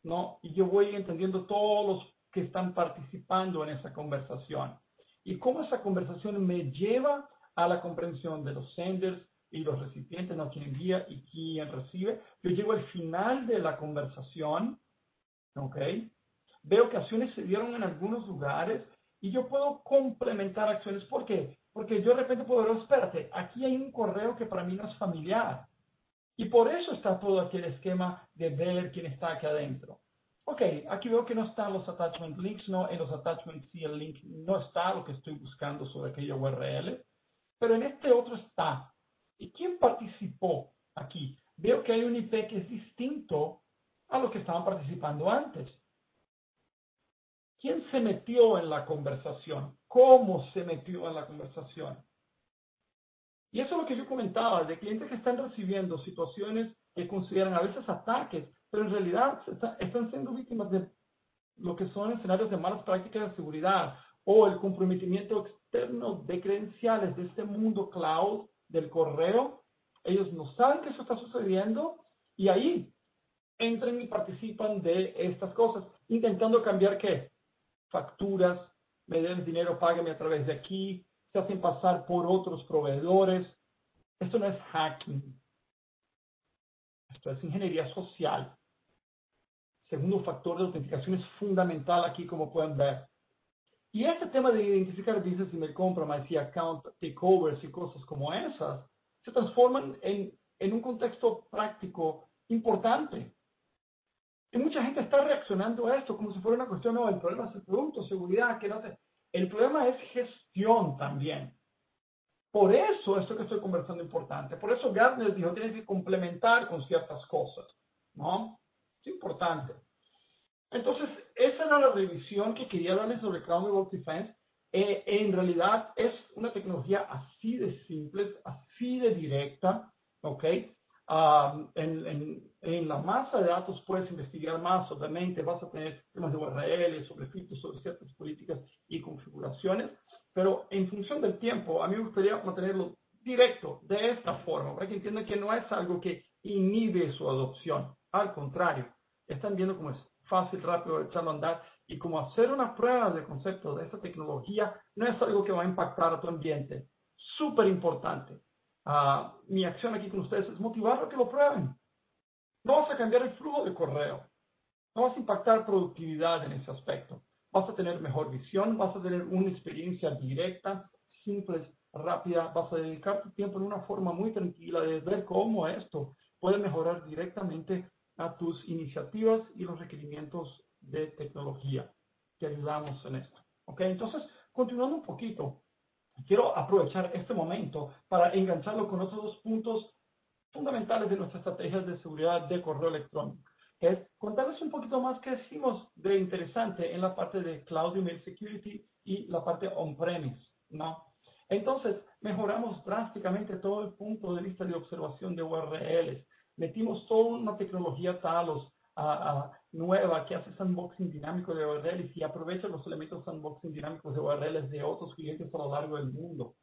¿no? Y yo voy entendiendo todos los que están participando en esa conversación. Y cómo esa conversación me lleva a la comprensión de los senders y los recipientes, ¿no? Quien envía y quien recibe. Yo llego al final de la conversación, ¿ok? Veo que acciones se dieron en algunos lugares y yo puedo complementar acciones. ¿Por qué? Porque yo de repente puedo ver, espérate, aquí hay un correo que para mí no es familiar. Y por eso está todo aquel esquema de ver quién está aquí adentro. Ok, aquí veo que no están los attachment links, no, en los attachments sí el link no está lo que estoy buscando sobre aquella URL, pero en este otro está. ¿Y quién participó aquí? Veo que hay un IP que es distinto a lo que estaban participando antes. ¿Quién se metió en la conversación? ¿Cómo se metió en la conversación? Y eso es lo que yo comentaba, de clientes que están recibiendo situaciones que consideran a veces ataques, pero en realidad están siendo víctimas de lo que son escenarios de malas prácticas de seguridad o el comprometimiento externo de credenciales de este mundo cloud del correo. Ellos no saben que eso está sucediendo y ahí entran y participan de estas cosas, intentando cambiar ¿qué? Facturas, me den dinero, págame a través de aquí, se hacen pasar por otros proveedores. Esto no es hacking, esto es ingeniería social. Segundo factor de autenticación es fundamental aquí, como pueden ver. Y este tema de identificar business email compromise y account takeovers y cosas como esas se transforman en un contexto práctico importante. Y mucha gente está reaccionando a esto como si fuera una cuestión, no, el problema es el producto, seguridad, que no sé. El problema es gestión también. Por eso esto que estoy conversando es importante. Por eso Gartner dijo, tienes que complementar con ciertas cosas, ¿no? Es importante. Entonces, esa era la revisión que quería darles sobre Cloud Network Defense. En realidad es una tecnología así de simple, así de directa, ¿ok? En la masa de datos puedes investigar más, obviamente vas a tener temas de URL, sobre filtros, sobre ciertas políticas y configuraciones, pero en función del tiempo, a mí me gustaría mantenerlo directo, de esta forma, para que entiendan que no es algo que inhibe su adopción, al contrario, están viendo cómo es fácil, rápido, echarlo a andar, y como hacer una prueba de concepto de esta tecnología no es algo que va a impactar a tu ambiente. Súper importante. Mi acción aquí con ustedes es motivarlos a que lo prueben. No vas a cambiar el flujo de correo. No vas a impactar productividad en ese aspecto. Vas a tener mejor visión, vas a tener una experiencia directa, simple, rápida. Vas a dedicar tu tiempo en una forma muy tranquila de ver cómo esto puede mejorar directamente a tus iniciativas y los requerimientos de tecnología. Te ayudamos en esto. ¿Ok? Entonces, continuando un poquito, quiero aprovechar este momento para engancharlo con otros 2 puntos fundamentales de nuestras estrategias de seguridad de correo electrónico. Es contarles un poquito más qué hicimos de interesante en la parte de Cloud Email Security y la parte on-premise, ¿no? Entonces, mejoramos drásticamente todo el punto de vista de observación de URLs. Metimos toda una tecnología Talos nueva que hace sandboxing dinámico de URLs y aprovecha los elementos sandboxing dinámicos de URLs de otros clientes a lo largo del mundo,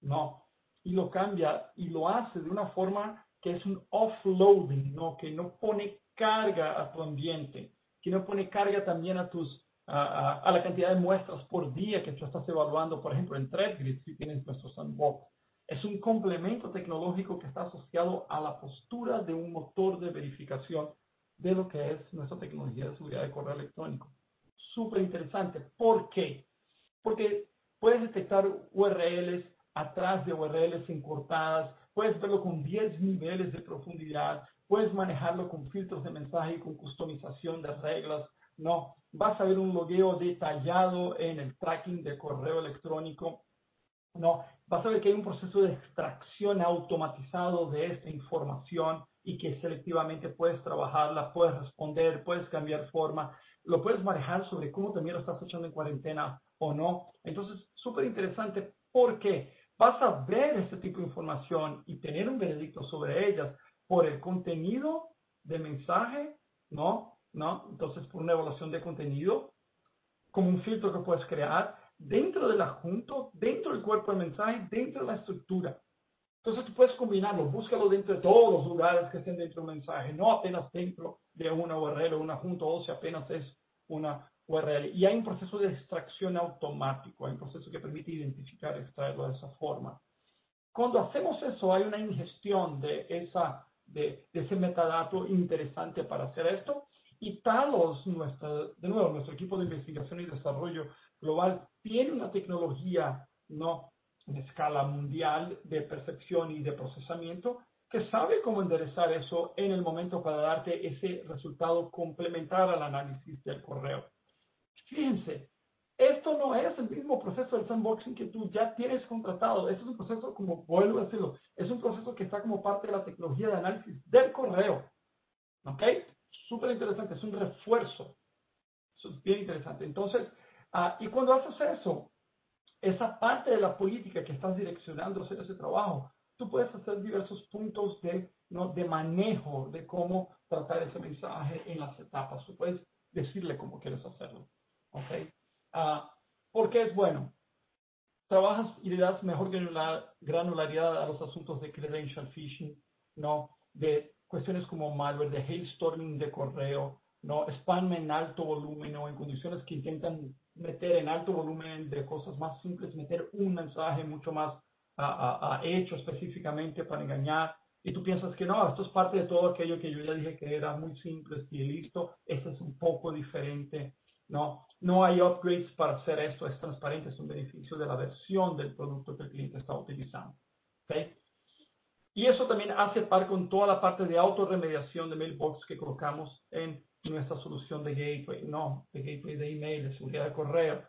¿no? Y lo cambia y lo hace de una forma que es un offloading, ¿no? Que no pone carga a tu ambiente, que no pone carga también a la cantidad de muestras por día que tú estás evaluando, por ejemplo, en ThreadGrid, si tienes nuestro sandbox. Es un complemento tecnológico que está asociado a la postura de un motor de verificación de lo que es nuestra tecnología de seguridad de correo electrónico. Súper interesante. ¿Por qué? porque puedes detectar URLs atrás de URLs encurtadas, puedes verlo con 10 niveles de profundidad, puedes manejarlo con filtros de mensaje y con customización de reglas, ¿no? Vas a ver un logueo detallado en el tracking de correo electrónico, ¿no? Vas a ver que hay un proceso de extracción automatizado de esta información y que selectivamente puedes trabajarla, puedes responder, puedes cambiar forma, lo puedes manejar sobre cómo también lo estás echando en cuarentena o no. Entonces, súper interesante porque vas a ver este tipo de información y tener un veredicto sobre ellas por el contenido de mensaje, ¿no? Entonces, por una evaluación de contenido, como un filtro que puedes crear dentro del adjunto, dentro del cuerpo del mensaje, dentro de la estructura. Entonces tú puedes combinarlo, búscalo dentro de todos los lugares que estén dentro del mensaje, no apenas dentro de una URL o un adjunto, o si apenas es una URL. Y hay un proceso de extracción automático, hay un proceso que permite identificar, extraerlo de esa forma. Cuando hacemos eso, hay una ingestión de ese metadato interesante para hacer esto. Y Talos, de nuevo, nuestro equipo de investigación y desarrollo global, tiene una tecnología, ¿no?, en escala mundial de percepción y de procesamiento que sabe cómo enderezar eso en el momento para darte ese resultado complementar al análisis del correo. Fíjense, esto no es el mismo proceso del sandboxing que tú ya tienes contratado. Esto es un proceso, como vuelvo a decirlo, es un proceso que está como parte de la tecnología de análisis del correo. ¿Ok? Súper interesante, es un refuerzo. Eso es bien interesante. Entonces, y cuando haces eso, esa parte de la política que estás direccionando hacer ese trabajo, tú puedes hacer diversos puntos de manejo de cómo tratar ese mensaje en las etapas. Tú puedes decirle cómo quieres hacerlo. ¿Ok? ¿Por qué es bueno? Trabajas y le das mejor granularidad a los asuntos de credential phishing, ¿no? De cuestiones como malware, de hailstorming de correo, ¿no? Spam en alto volumen o en condiciones que intentan meter en alto volumen de cosas más simples, meter un mensaje mucho más hecho específicamente para engañar. Y tú piensas que no, esto es parte de todo aquello que yo ya dije que era muy simple y listo. Esto es un poco diferente. No hay upgrades para hacer esto, es transparente, es un beneficio de la versión del producto que el cliente está utilizando. ¿Okay? Y eso también hace par con toda la parte de autorremediación de mailbox que colocamos en nuestra solución de gateway, de gateway de email, de seguridad de correo,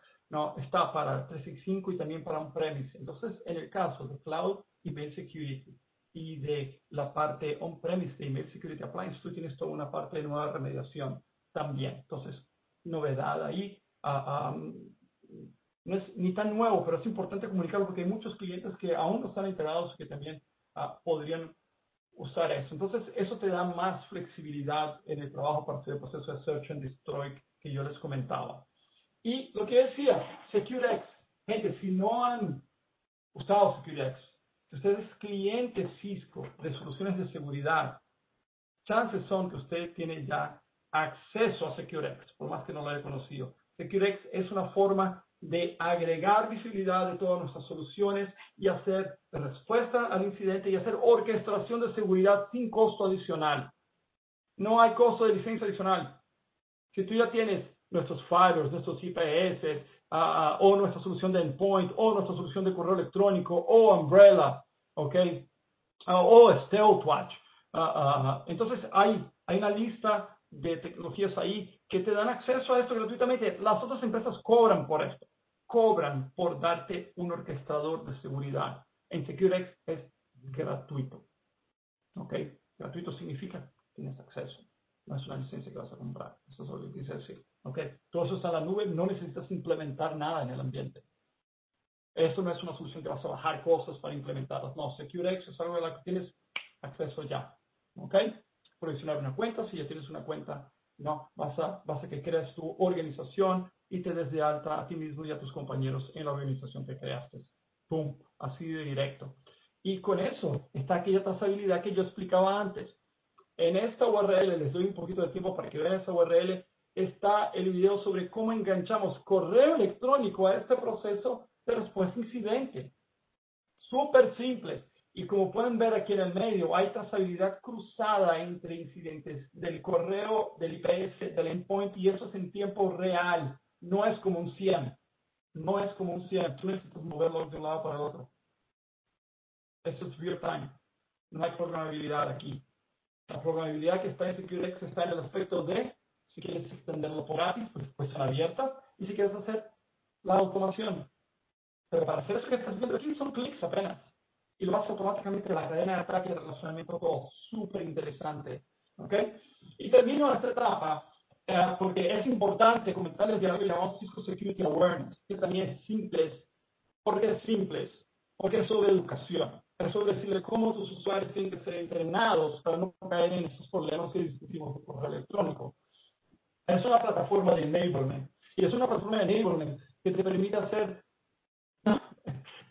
está para 365 y también para on-premise. Entonces, en el caso de Cloud Email Security y de la parte on-premise de Email Security Appliance, tú tienes toda una parte de nueva remediación también. Entonces, novedad ahí. No es ni tan nuevo, pero es importante comunicarlo porque hay muchos clientes que aún no están enterados que también podrían usar eso. Entonces, eso te da más flexibilidad en el trabajo para hacer el proceso de Search and Destroy que yo les comentaba. Y lo que decía, SecureX. Gente, si no han usado SecureX, si usted es cliente Cisco de soluciones de seguridad, chances son que usted tiene ya acceso a SecureX, por más que no lo haya conocido. SecureX es una forma de agregar visibilidad de todas nuestras soluciones y hacer respuesta al incidente y hacer orquestación de seguridad sin costo adicional. No hay costo de licencia adicional. Si tú ya tienes nuestros firewalls, nuestros IPS, o nuestra solución de endpoint, o nuestra solución de correo electrónico, o Umbrella, ¿ok? O StealthWatch. Entonces hay una lista de tecnologías ahí que te dan acceso a esto gratuitamente. Las otras empresas cobran por esto. Cobran por darte un orquestador de seguridad. En SecureX es gratuito. ¿Ok? Gratuito significa que tienes acceso. No es una licencia que vas a comprar. Eso es lo que quise decir. ¿Ok? Todo eso está en la nube. No necesitas implementar nada en el ambiente. Esto no es una solución que vas a bajar cosas para implementarlas. No, SecureX es algo a la que tienes acceso ya. ¿Ok? Provisionar una cuenta. Si ya tienes una cuenta, vas a que crees tu organización y te des de alta a ti mismo y a tus compañeros en la organización que creaste. ¡Pum! Así de directo. Y con eso está aquella trazabilidad que yo explicaba antes. En esta URL, les doy un poquito de tiempo para que vean esa URL, está el video sobre cómo enganchamos correo electrónico a este proceso de respuesta incidente. Súper simple. Y como pueden ver aquí en el medio, hay trazabilidad cruzada entre incidentes del correo, del IPS, del endpoint, y eso es en tiempo real. No es como un CIEM. no es como un CRM, tú necesitas moverlo de un lado para el otro. Eso es real time. No hay programabilidad aquí. La programabilidad que está en SecureX está en el aspecto de, si quieres extenderlo por APIs, pues son abiertas, y si quieres hacer la automación. Pero para hacer eso que estás viendo aquí son clics apenas. Y lo hace automáticamente la cadena de ataque y el relacionamiento, todo súper interesante. ¿Ok? Y termino esta etapa porque es importante comentarles de algo que llamamos Cisco Security Awareness, que también es simple. ¿Por qué es simple? Porque es sobre educación. Es sobre decirle cómo tus usuarios tienen que ser entrenados para no caer en esos problemas que discutimos por correo electrónico. Es una plataforma de enablement. Y es una plataforma de enablement que te permite hacer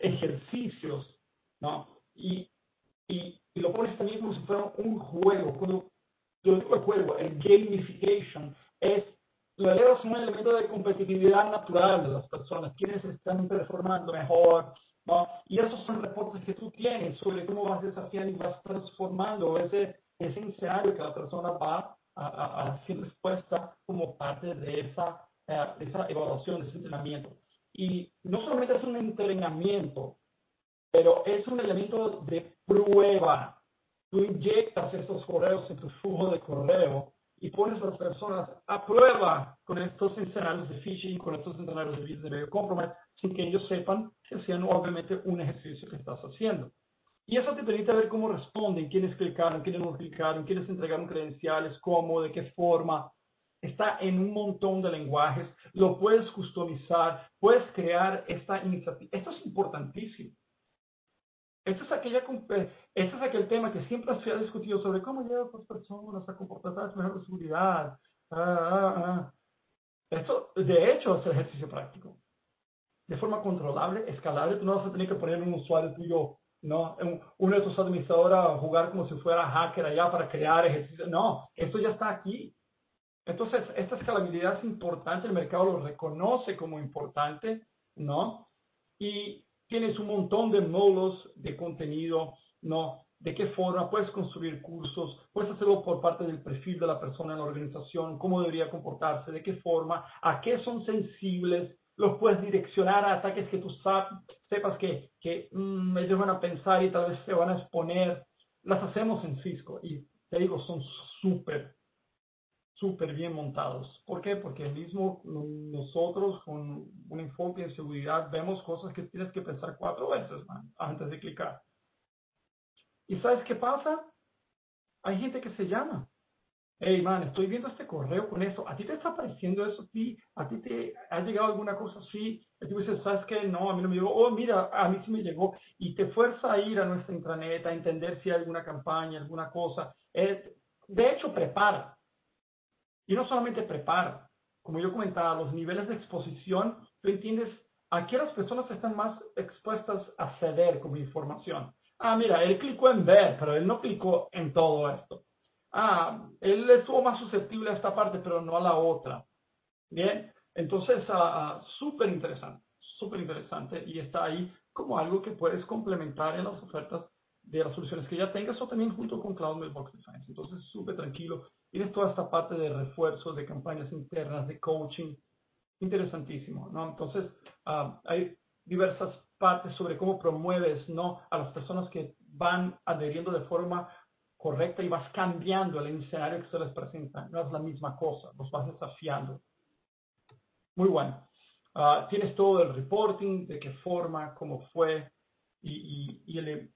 ejercicios, ¿no? Y lo pones también como si fuera un juego. Cuando yo digo el juego, el gamification, lo elevas a un elemento de competitividad natural de las personas, quienes están performando mejor, ¿no? Y esos son reportes que tú tienes sobre cómo vas desafiando y vas transformando ese escenario que la persona va a ser expuesta como parte de esa evaluación, de ese entrenamiento. Y no solamente es un entrenamiento, pero es un elemento de prueba. Tú inyectas estos correos en tu flujo de correo y pones a las personas a prueba con estos escenarios de phishing, con estos escenarios de video compromise, sin que ellos sepan que sean obviamente un ejercicio que estás haciendo. Y eso te permite ver cómo responden, quiénes clicaron, quiénes no clicaron, quiénes entregaron credenciales, cómo, de qué forma. Está en un montón de lenguajes, lo puedes customizar, puedes crear esta iniciativa. Esto es importantísimo. Este es aquel tema que siempre se ha discutido sobre cómo llevar a las personas a comportarse mejor de seguridad. Esto, de hecho, es el ejercicio práctico. De forma controlable, escalable, tú no vas a tener que poner un usuario tuyo, ¿no? Uno de tus administradores a jugar como si fuera hacker allá para crear ejercicios. No, esto ya está aquí. Entonces, esta escalabilidad es importante, el mercado lo reconoce como importante, ¿no? Y tienes un montón de módulos de contenido, ¿no? De qué forma puedes construir cursos, puedes hacerlo por parte del perfil de la persona en la organización, cómo debería comportarse, de qué forma, a qué son sensibles, los puedes direccionar a ataques que tú sepas que ellos van a pensar y tal vez se van a exponer. Las hacemos en Cisco y te digo, son súper bien montados. ¿Por qué? Porque mismo nosotros con un enfoque en seguridad vemos cosas que tienes que pensar 4 veces, man, antes de clicar. ¿Y sabes qué pasa? Hay gente que se llama. Hey, man, estoy viendo este correo con eso. ¿A ti te está apareciendo eso? ¿A ti te ha llegado alguna cosa así? Y tú dices, ¿sabes qué? No, a mí no me llegó. Oh, mira, a mí sí me llegó. Y te fuerza a ir a nuestra intranet, a entender si hay alguna campaña, alguna cosa. De hecho, prepara. Y no solamente prepara, como yo comentaba, los niveles de exposición, tú entiendes a qué las personas están más expuestas a ceder como información. Ah, mira, él clicó en ver, pero él no clicó en todo esto. Ah, él estuvo más susceptible a esta parte, pero no a la otra. Bien, entonces, súper interesante y está ahí como algo que puedes complementar en las ofertas de las soluciones que ya tengas o también junto con Cloud Mailbox Defense. Entonces, súper tranquilo. Tienes toda esta parte de refuerzo, de campañas internas, de coaching. Interesantísimo, ¿no? Entonces, hay diversas partes sobre cómo promueves, ¿no? A las personas que van adheriendo de forma correcta y vas cambiando el escenario que se les presenta. No es la misma cosa, los vas desafiando. Muy bueno. Tienes todo el reporting, de qué forma, cómo fue,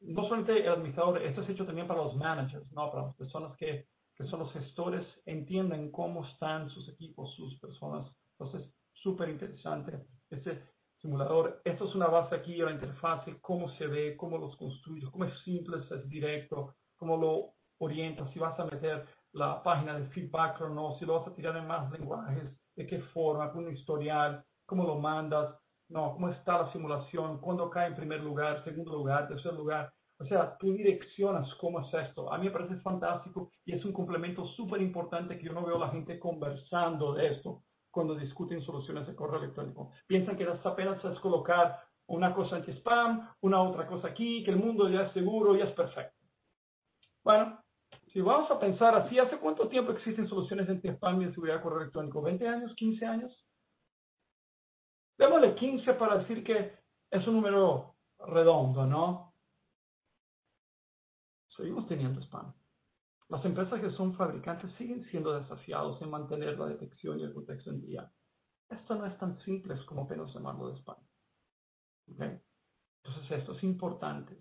no solamente el administrador, esto es hecho también para los managers, ¿no? Para las personas que son los gestores, entienden cómo están sus equipos, sus personas. Entonces, súper interesante este simulador. Esto es una base aquí, la interfase, cómo se ve, cómo los construyes, cómo es simple, es directo, cómo lo orientas, si vas a meter la página de feedback o no, si lo vas a tirar en más lenguajes, de qué forma, con un historial, cómo lo mandas, no, cómo está la simulación, cuándo cae en primer lugar, segundo lugar, tercer lugar. O sea, tú direccionas cómo es esto. A mí me parece fantástico y es un complemento súper importante que yo no veo a la gente conversando de esto cuando discuten soluciones de correo electrónico. Piensan que apenas es colocar una cosa anti-spam, una otra cosa aquí, que el mundo ya es seguro, ya es perfecto. Bueno, si vamos a pensar así, ¿hace cuánto tiempo existen soluciones anti-spam y de seguridad de correo electrónico? ¿20 años? ¿15 años? démosle 15 para decir que es un número redondo, ¿no? Seguimos teniendo spam. Las empresas que son fabricantes siguen siendo desafiados en mantener la detección y el contexto en día. Esto no es tan simple como apenas llamarlo de spam. ¿Okay? Entonces esto es importante.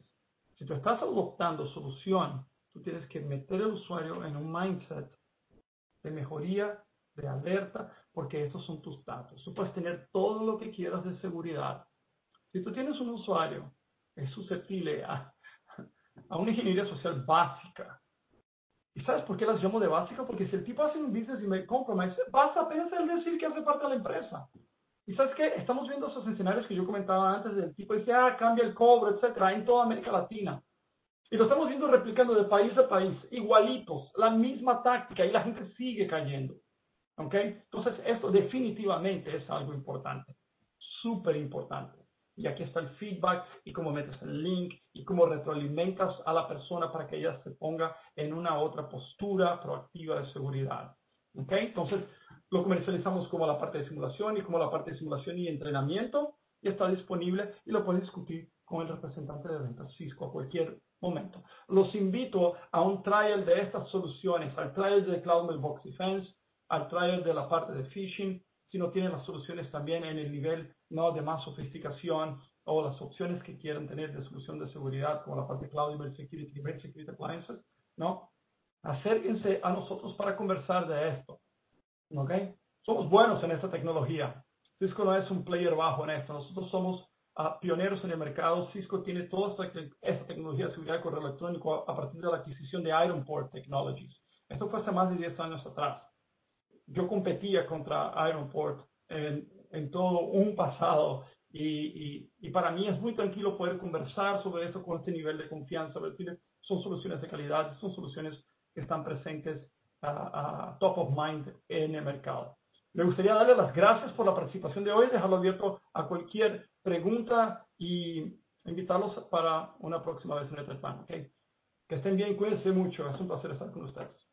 Si tú estás adoptando solución, tú tienes que meter al usuario en un mindset de mejoría, de alerta, porque estos son tus datos. Tú puedes tener todo lo que quieras de seguridad. Si tú tienes un usuario que es susceptible a una ingeniería social básica, ¿y sabes por qué las llamo de básica? Porque si el tipo hace un business compromise, vas a pensar en decir que hace parte de la empresa. ¿Y sabes qué? Estamos viendo esos escenarios que yo comentaba antes del tipo dice, cambia el cobro, etcétera, en toda América Latina. Y lo estamos viendo replicando de país a país, igualitos, la misma táctica, y la gente sigue cayendo. ¿Ok? Entonces, esto definitivamente es algo importante, súper importante. Y aquí está el feedback y cómo metes el link y cómo retroalimentas a la persona para que ella se ponga en una otra postura proactiva de seguridad. ¿Ok? Entonces, lo comercializamos como la parte de simulación y como la parte de simulación y entrenamiento y está disponible y lo puedes discutir con el representante de ventas Cisco a cualquier momento. Los invito a un trial de estas soluciones, al trial de Cloud Mailbox Defense, al trial de la parte de phishing, si no tienen las soluciones también en el nivel no de más sofisticación o las opciones que quieran tener de solución de seguridad como la parte de Cloud Email Security, Email Security Appliances, ¿no? Acérquense a nosotros para conversar de esto, ¿ok? Somos buenos en esta tecnología. Cisco no es un player bajo en esto. Nosotros somos pioneros en el mercado. Cisco tiene toda esta tecnología de seguridad de correo electrónico a partir de la adquisición de Ironport Technologies. Esto fue hace más de 10 años atrás. Yo competía contra Ironport en todo un pasado y para mí es muy tranquilo poder conversar sobre esto con este nivel de confianza. Son soluciones de calidad, son soluciones que están presentes top of mind en el mercado. Me gustaría darle las gracias por la participación de hoy, dejarlo abierto a cualquier pregunta y invitarlos para una próxima vez en el plan. ¿Okay? Que estén bien, cuídense mucho, es un placer estar con ustedes.